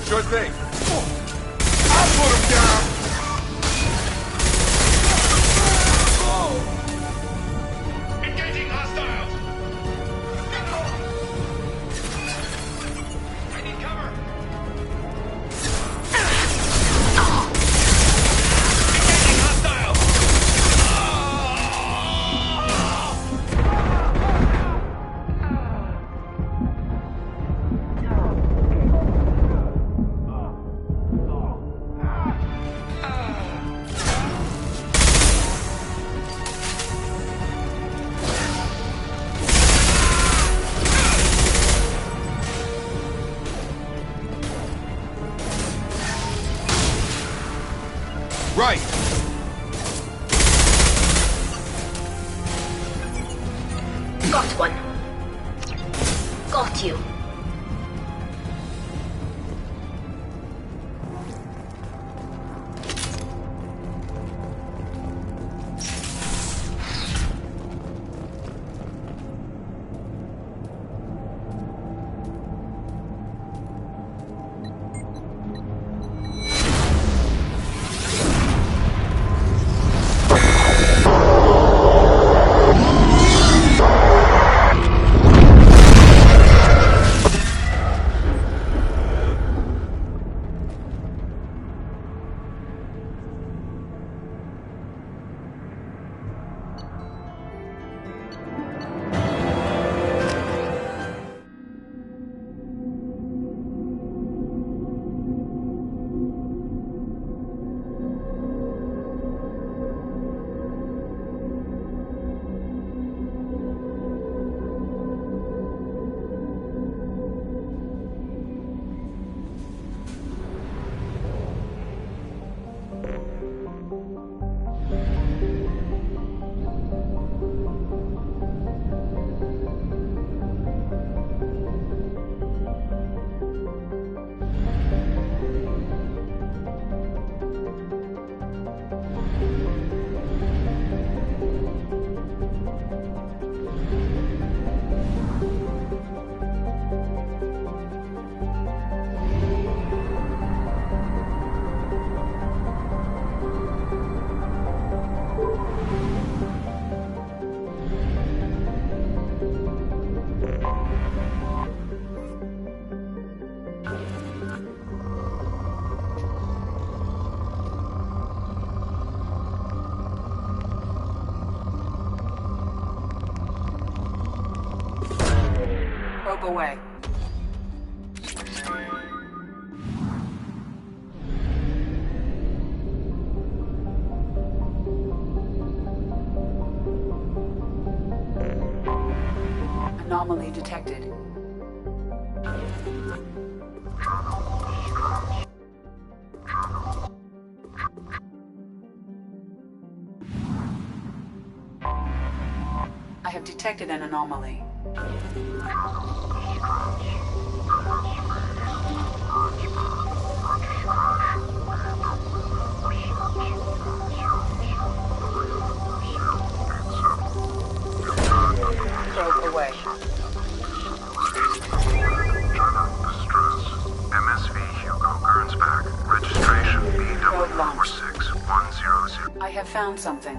Sure thing. I'll put him down. Engaging hostiles. I need cover. Engaging hostiles. Right.
Got one. Got you.
Probe away. Anomaly detected. I have detected an anomaly. Probe away.
MSV Hugo Gernsback. Registration BW46100.
I have found something.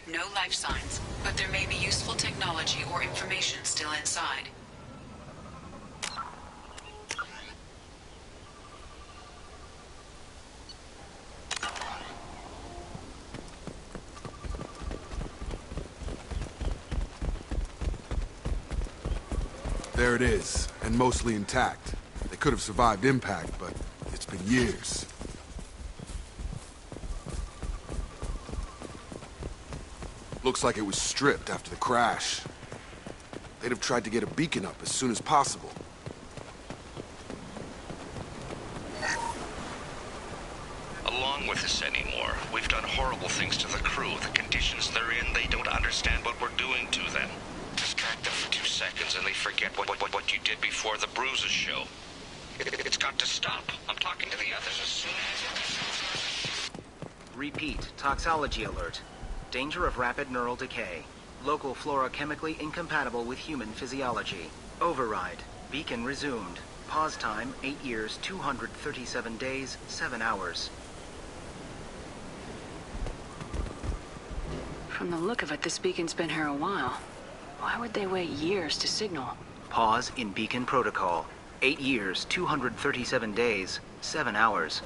No life signs, but there may be useful technology or information still inside.
There it is, and mostly intact. They could have survived impact, but it's been years. Looks like it was stripped after the crash. They'd have tried to get a beacon up as soon as possible.
Along with this anymore. We've done horrible things to the crew. The conditions they're in, they don't understand what we're doing to them. Distract them for 2 seconds and they forget what you did before the bruises show. It's got to stop. I'm talking to the others as soon as...
Repeat, toxology alert. Danger of rapid neural decay. Local flora chemically incompatible with human physiology. Override. Beacon resumed. Pause time, 8 years, 237 days, 7 hours.
From the look of it, this beacon's been here a while. Why would they wait years to signal?
Pause in beacon protocol. 8 years, 237 days, 7 hours.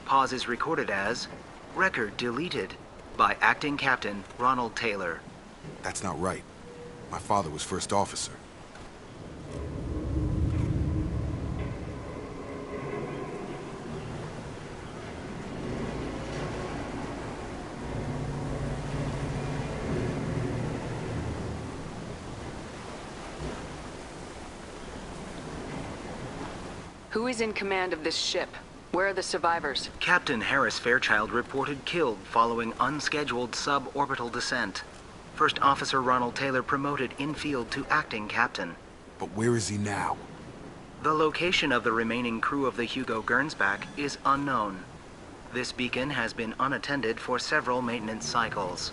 Pause is recorded as record deleted by Acting Captain Ronald Taylor.
That's not right. My father was first officer.
Who is in command of this ship? Where are the survivors?
Captain Harris Fairchild reported killed following unscheduled suborbital descent. First Officer Ronald Taylor promoted in-field to acting captain.
But where is he now?
The location of the remaining crew of the Hugo Gernsback is unknown. This beacon has been unattended for several maintenance cycles.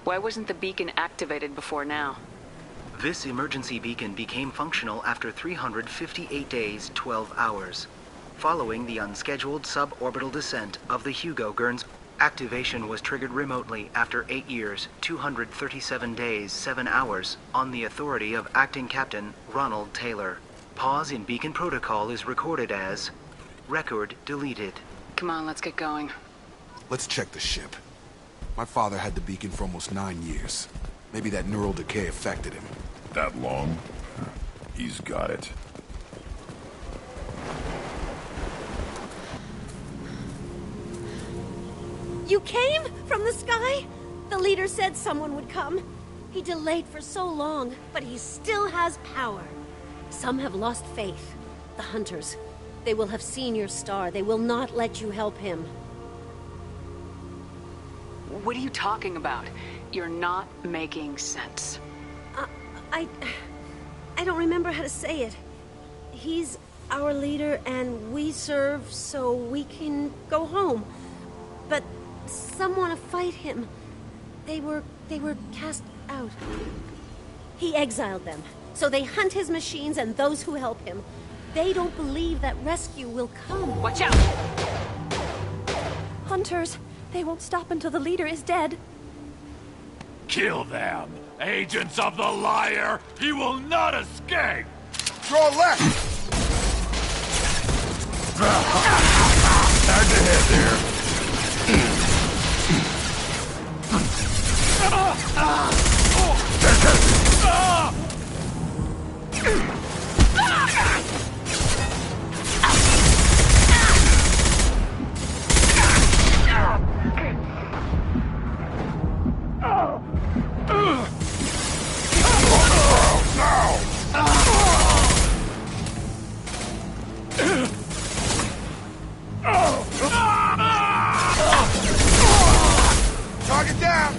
Why wasn't the beacon activated before now?
This emergency beacon became functional after 358 days, 12 hours. Following the unscheduled suborbital descent of the Hugo Gernsback, activation was triggered remotely after 8 years, 237 days, 7 hours on the authority of Acting Captain Ronald Taylor. Pause in beacon protocol is recorded as record deleted.
Come on, let's get going.
Let's check the ship. My father had the beacon for almost 9 years. Maybe that neural decay affected him.
That long? He's got it.
You came from the sky? The leader said someone would come. He delayed for so long, but he still has power. Some have lost faith. The hunters. They will have seen your star. They will not let you help him.
What are you talking about? You're not making sense.
I don't remember how to say it. He's our leader and we serve so we can go home. But some want to fight him. They were cast out. He exiled them, so they hunt his machines and those who help him. They don't believe that rescue will come.
Watch out!
Hunters, they won't stop until the leader is dead.
Kill them! Agents of the liar! He will not escape!
Draw left!
Time to head there.
Target down!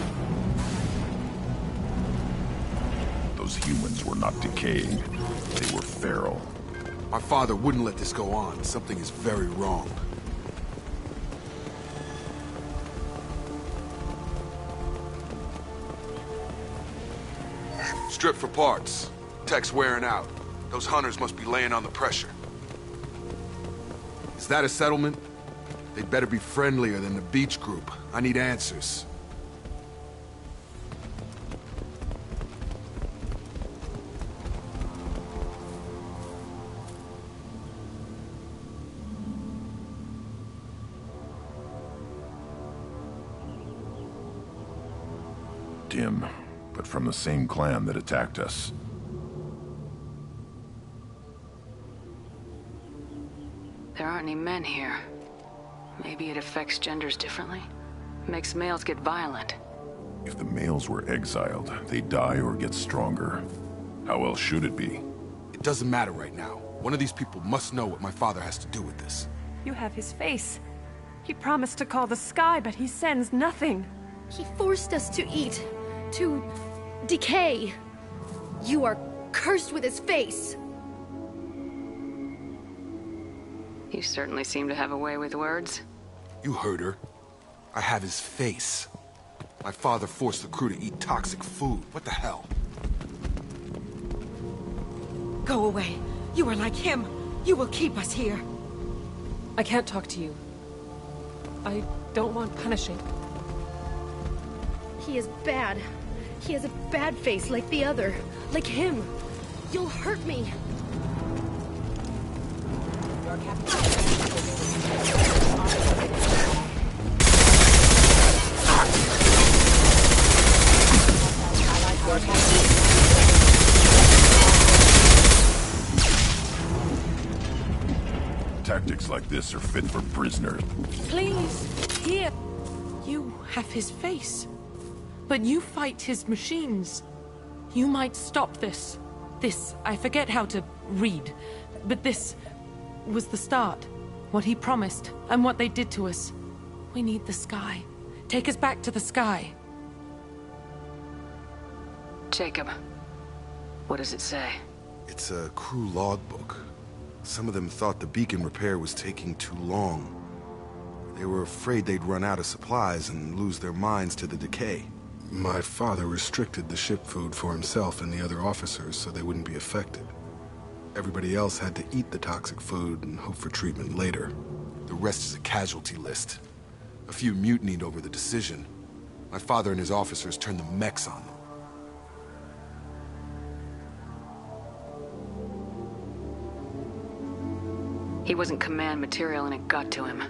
Those humans were not decaying. They were feral.
My father wouldn't let this go on. Something is very wrong. Strip for parts. Tech's wearing out. Those hunters must be laying on the pressure. Is that a settlement? They'd better be friendlier than the beach group. I need answers.
Dim, but from the same clan that attacked us.
There aren't any men here. Maybe it affects genders differently? Makes males get violent.
If the males were exiled, they die or get stronger. How else should it be?
It doesn't matter right now. One of these people must know what my father has to do with this.
You have his face. He promised to call the sky, but he sends nothing.
He forced us to eat, to decay. You are cursed with his face.
You certainly seem to have a way with words.
You heard her. I have his face. My father forced the crew to eat toxic food. What the hell?
Go away. You are like him. You will keep us here.
I can't talk to you. I don't want punishing.
He is bad. He has a bad face like the other. Like him. You'll hurt me.
Tactics like this are fit for prisoners.
Please, here. You have his face. But you fight his machines. You might stop this. This, I forget how to read. But this was the start. What he promised, and what they did to us. We need the sky. Take us back to the sky.
Jacob, what does it say?
It's a crew logbook. Some of them thought the beacon repair was taking too long. They were afraid they'd run out of supplies and lose their minds to the decay. My father restricted the ship food for himself and the other officers so they wouldn't be affected. Everybody else had to eat the toxic food and hope for treatment later. The rest is a casualty list. A few mutinied over the decision. My father and his officers turned the mechs on them.
He wasn't command material and it got to him.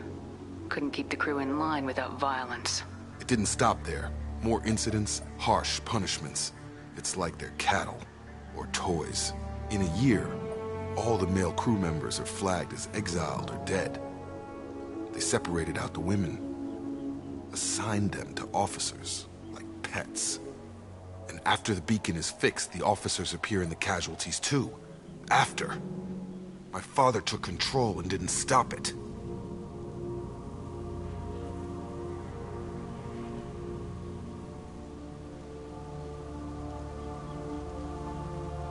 Couldn't keep the crew in line without violence.
It didn't stop there. More incidents, harsh punishments. It's like they're cattle or toys. In a year, all the male crew members are flagged as exiled or dead. They separated out the women, assigned them to officers, like pets. And after the beacon is fixed, the officers appear in the casualties too. After. My father took control and didn't stop it.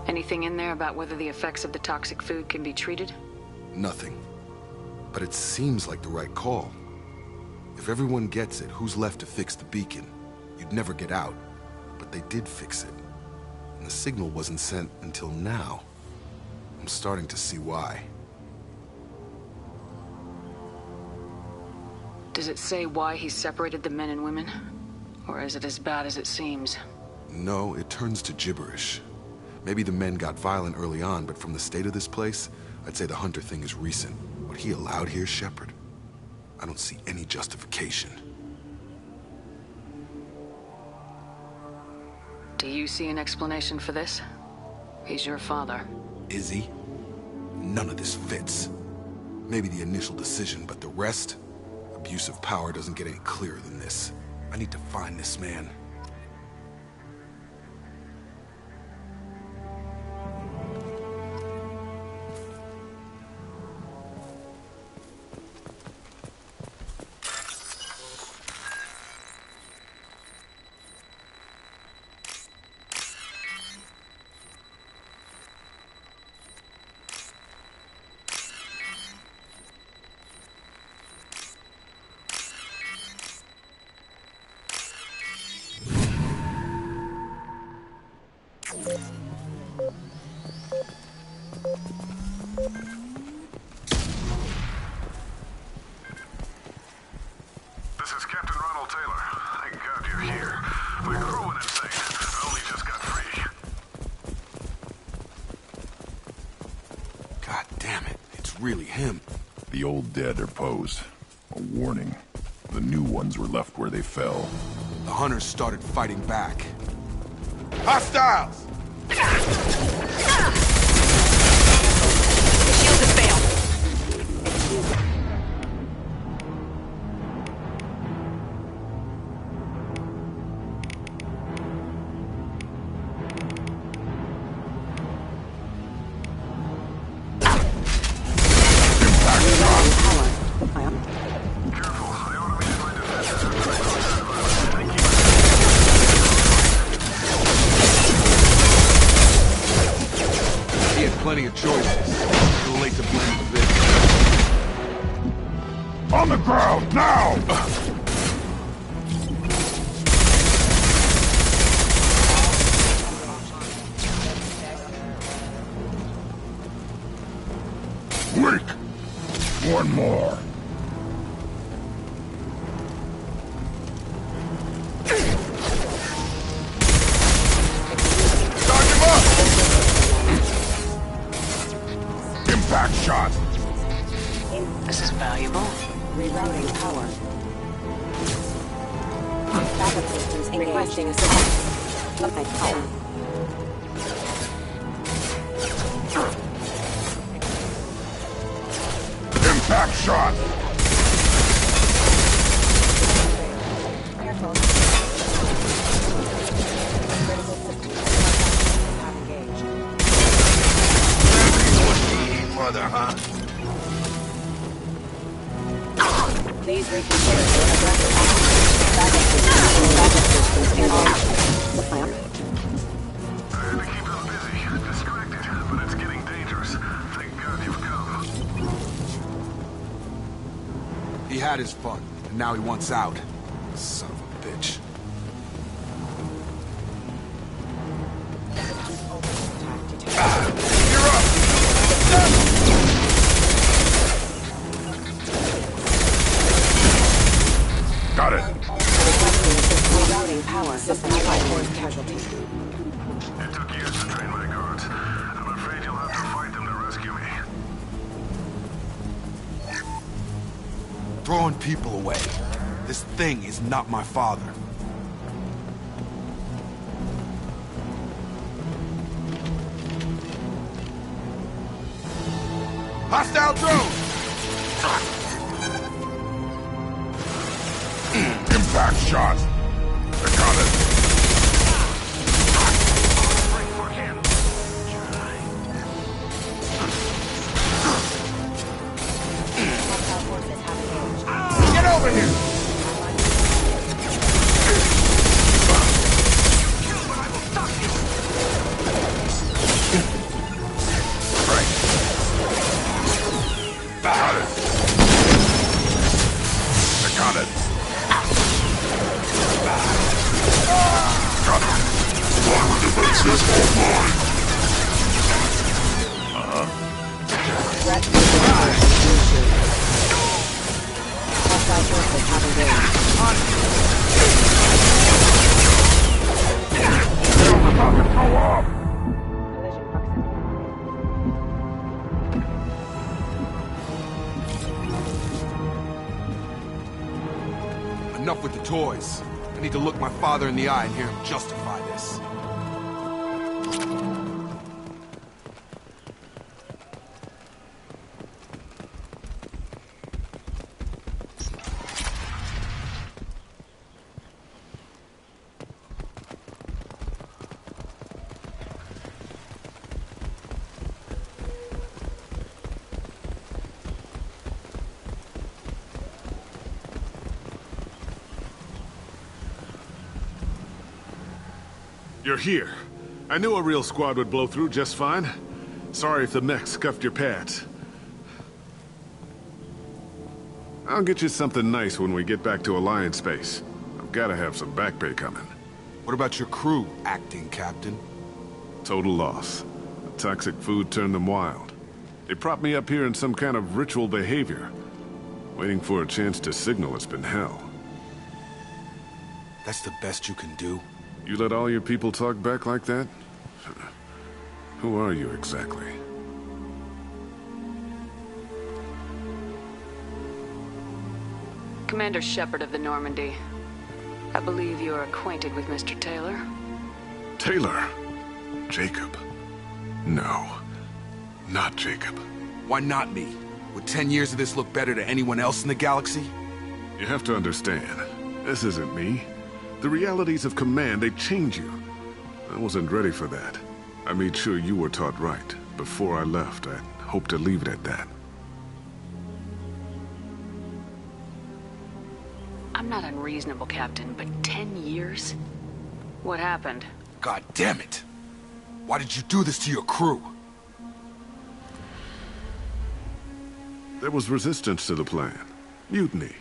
Anything in there about whether the effects of the toxic food can be treated?
Nothing. But it seems like the right call. If everyone gets it, who's left to fix the beacon? You'd never get out. But they did fix it. And the signal wasn't sent until now. I'm starting to see why.
Does it say why he separated the men and women? Or is it as bad as it seems?
No, it turns to gibberish. Maybe the men got violent early on, but from the state of this place, I'd say the Hunter thing is recent. What he allowed here, Shepard, I don't see any justification.
Do you see an explanation for this? He's your father.
Is he? None of this fits. Maybe the initial decision, but the rest? Abuse of power doesn't get any clearer than this. I need to find this man.
This is Captain Ronald Taylor. Thank God you're here. My crew went insane. I only just got free.
God damn it, it's really him.
The old dead are posed. A warning. The new ones were left where they fell.
The hunters started fighting back. Hostiles!
Shield has failed.
Plenty of choices. Too late to blame the victim.
On the ground, now! Weak! One more. Impact shot!
This is valuable.
Rerouting power. Backup systems requesting assistance. Okay, power.
Impact shot!
Careful.
Mother, huh?
Please reconsider your aggressive backup systems engaged.
I had to keep them busy, distracted, but it's getting dangerous. Thank God you've come.
He had his fun, and now he wants out. Son of a bitch. You're up!
Got it!
Rerouting power. System force casualty.
It took years to train my guards. I'm afraid you'll have to fight them to rescue me.
drawing people away. This thing is not my father. Hostile drone!
Impact shot! I got it!
Get over here!
Got it! I got it! Got it! One defenses online!
Hostile forces have
I'm about to go up!
Enough with the toys. I need to look my father in the eye and hear him justify this.
You're here. I knew a real squad would blow through just fine. Sorry if the mech scuffed your pads. I'll get you something nice when we get back to Alliance base. I've gotta have some back pay coming.
What about your crew, acting captain?
Total loss. The toxic food turned them wild. They propped me up here in some kind of ritual behavior. Waiting for a chance to signal has been hell.
That's the best you can do?
You let all your people talk back like that? Who are you exactly?
Commander Shepard of the Normandy. I believe you are acquainted with Mr. Taylor.
Taylor? Jacob? No. Not Jacob.
Why not me? Would 10 years of this look better to anyone else in the galaxy?
You have to understand, this isn't me. The realities of command, they change you. I wasn't ready for that. I made sure you were taught right. Before I left, I hoped to leave it at that.
I'm not unreasonable, Captain, but 10 years? What happened?
God damn it! Why did you do this to your crew?
There was resistance to the plan. Mutiny.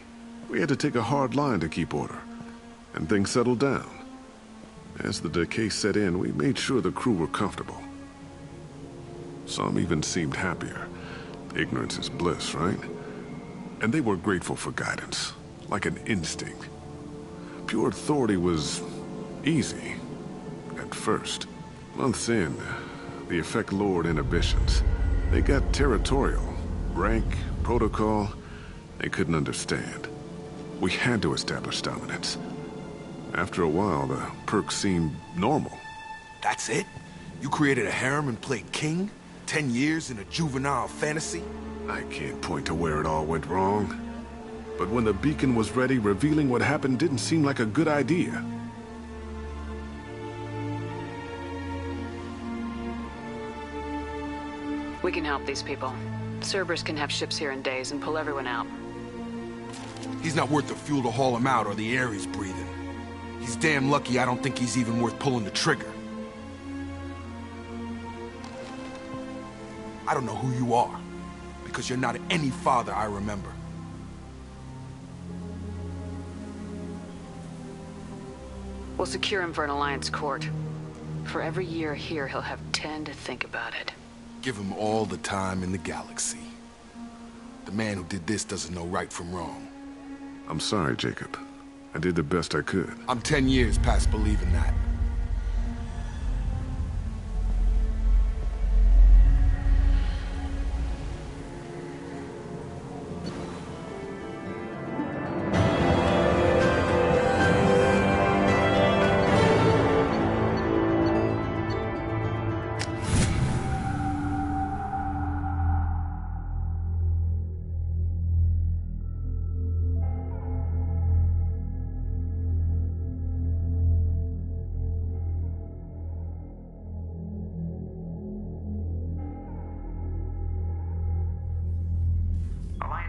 We had to take a hard line to keep order. And things settled down. As the decay set in, we made sure the crew were comfortable. Some even seemed happier. Ignorance is bliss, right? And they were grateful for guidance, like an instinct. Pure authority was easy, at first. Months in, the effect lowered inhibitions. They got territorial. Rank, protocol, they couldn't understand. We had to establish dominance. After a while, the perks seemed normal.
That's it? You created a harem and played king? 10 years in a juvenile fantasy?
I can't point to where it all went wrong. But when the beacon was ready, revealing what happened didn't seem like a good idea.
We can help these people. Cerberus can have ships here in days and pull everyone out.
He's not worth the fuel to haul him out or the air he's breathing. He's damn lucky I don't think he's even worth pulling the trigger. I don't know who you are, because you're not any father I remember.
We'll secure him for an Alliance court. For every year here, he'll have 10 to think about it.
Give him all the time in the galaxy. The man who did this doesn't know right from wrong.
I'm sorry, Jacob. I did the best I could.
I'm 10 years past believing that.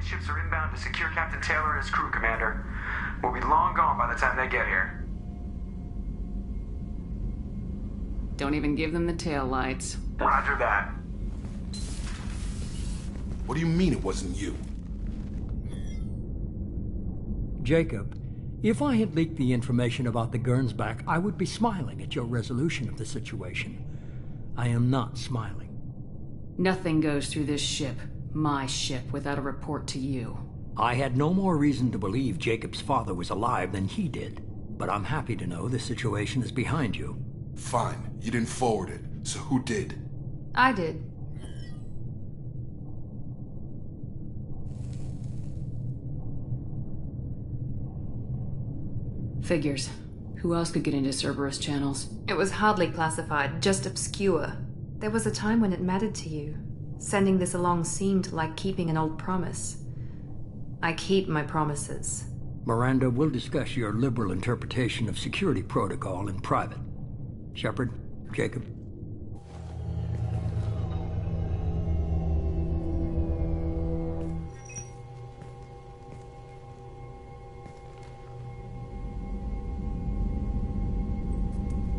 Alliance ships are inbound to secure Captain Taylor and his crew, Commander. We'll be long gone by the time they get here.
Don't even give them the tail lights.
Roger that.
What do you mean it wasn't you?
Jacob, if I had leaked the information about the Gernsback, I would be smiling at your resolution of the situation. I am not smiling.
Nothing goes through this ship, my ship, without a report to you.
I had no more reason to believe Jacob's father was alive than he did, but I'm happy to know the situation is behind you.
Fine, you didn't forward it, so who did?
I did.
Figures. Who else could get into Cerberus channels?
It was hardly classified, just obscure. There was a time when it mattered to you. Sending this along seemed like keeping an old promise. I keep my promises.
Miranda, we'll discuss your liberal interpretation of security protocol in private. Shepard, Jacob.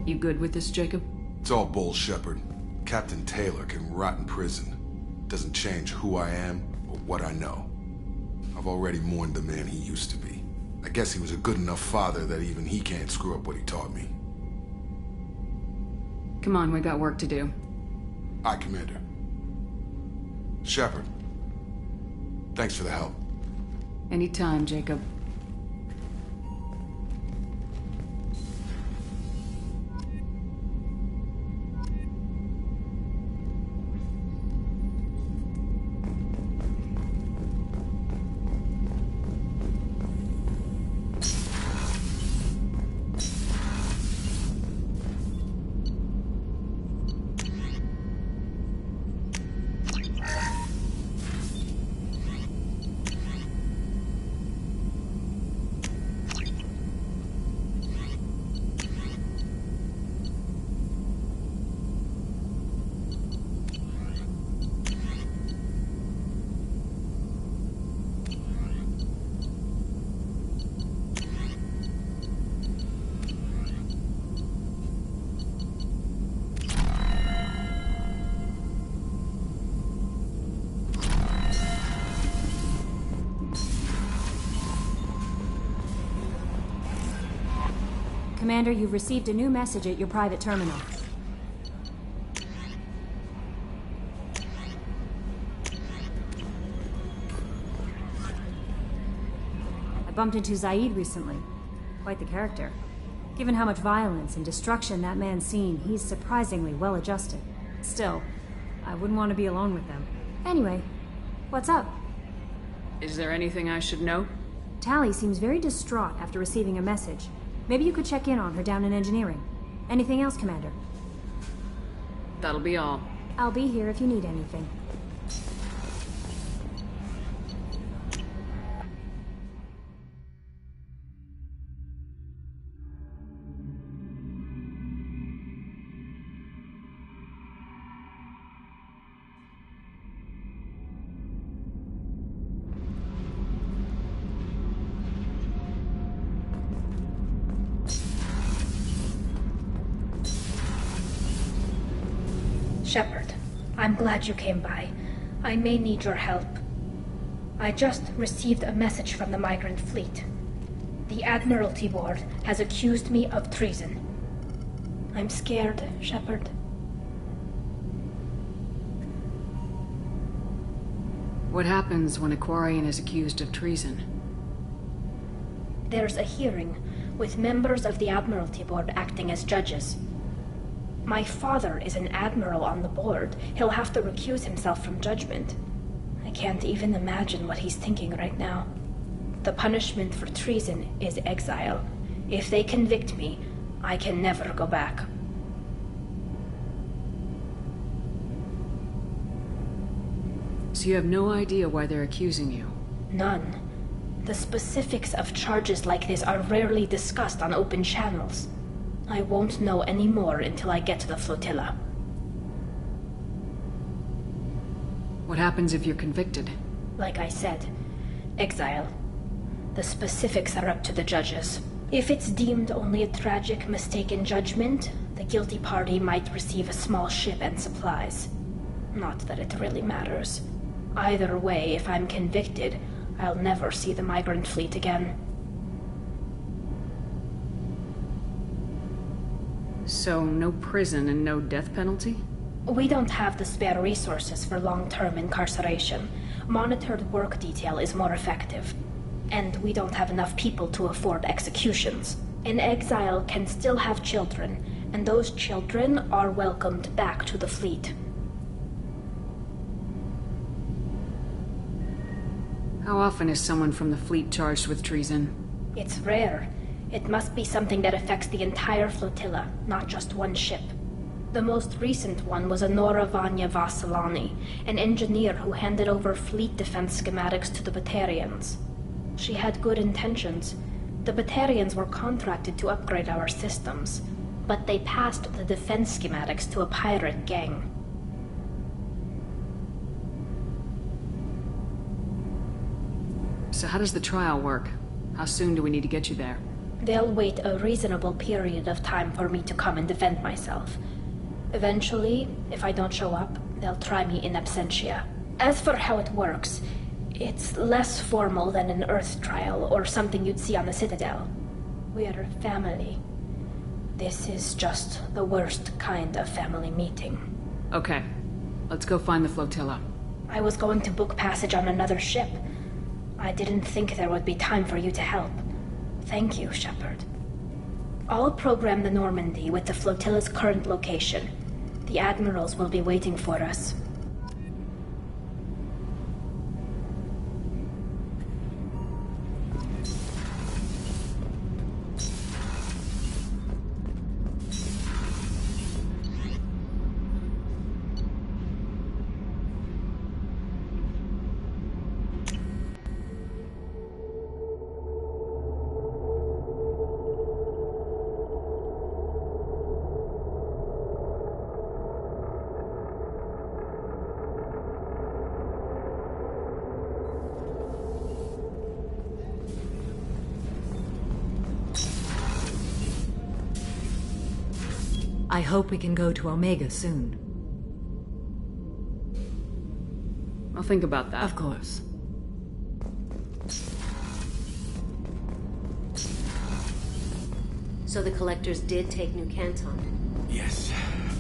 You good with this, Jacob?
It's all bull, Shepard. Captain Taylor can rot in prison. Doesn't change who I am or what I know. I've already mourned the man he used to be. I guess he was a good enough father that even he can't screw up what he taught me.
Come on, we got work to do.
Aye, Commander. Shepard, thanks for the help.
Anytime, Jacob.
Commander, you've received a new message at your private terminal. I bumped into Zaid recently. Quite the character. Given how much violence and destruction that man's seen, he's surprisingly well adjusted. Still, I wouldn't want to be alone with them. Anyway, what's up?
Is there anything I should know?
Tally seems very distraught after receiving a message. Maybe you could check in on her down in engineering. Anything else, Commander?
That'll be all.
I'll be here if you need anything.
Shepard, I'm glad you came by. I may need your help. I just received a message from the migrant fleet. The Admiralty Board has accused me of treason. I'm scared, Shepard.
What happens when a Quarian is accused of treason?
There's a hearing with members of the Admiralty Board acting as judges. My father is an admiral on the board. He'll have to recuse himself from judgment. I can't even imagine what he's thinking right now. The punishment for treason is exile. If they convict me, I can never go back.
So you have no idea why they're accusing you?
None. The specifics of charges like this are rarely discussed on open channels. I won't know any more until I get to the flotilla.
What happens if you're convicted?
Like I said, Exile. The specifics are up to the judges. If it's deemed only a tragic mistake in judgment, the guilty party might receive a small ship and supplies. Not that it really matters. Either way, if I'm convicted, I'll never see the migrant fleet again.
So, no prison and no death penalty?
We don't have the spare resources for long-term incarceration. Monitored work detail is more effective. And we don't have enough people to afford executions. An exile can still have children, and those children are welcomed back to the fleet.
How often is someone from the fleet charged with treason?
It's rare. It must be something that affects the entire flotilla, not just one ship. The most recent one was Anora Vanya Vasilani, an engineer who handed over fleet defense schematics to the Batarians. She had good intentions. The Batarians were contracted to upgrade our systems, but they passed the defense schematics to a pirate gang.
So how does the trial work? How soon do we need to get you there?
They'll wait a reasonable period of time for me to come and defend myself. Eventually, if I don't show up, they'll try me in absentia. As for how it works, it's less formal than an Earth trial or something you'd see on the Citadel. We're a family. This is just the worst kind of family meeting.
Okay. Let's go find the flotilla.
I was going to book passage on another ship. I didn't think there would be time for you to help. Thank you, Shepard. I'll program the Normandy with the flotilla's current location. The admirals will be waiting for us.
I hope we can go to Omega soon.
I'll think about that.
Of course.
So the collectors did take New Canton?
Yes,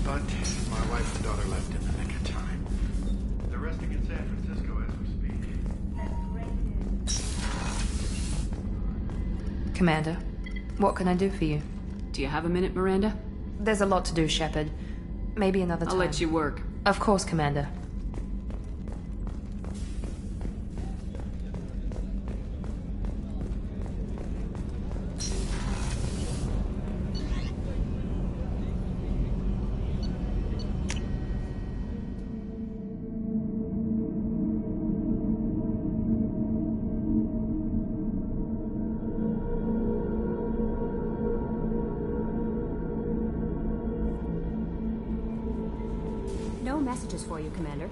but my wife and daughter left in the nick of time. They're resting in San Francisco as we speak.
Commander, what can I do for you?
Do you have a minute, Miranda?
There's a lot to do, Shepard. Maybe another time.
I'll let you work.
Of course, Commander.
No messages for you, Commander.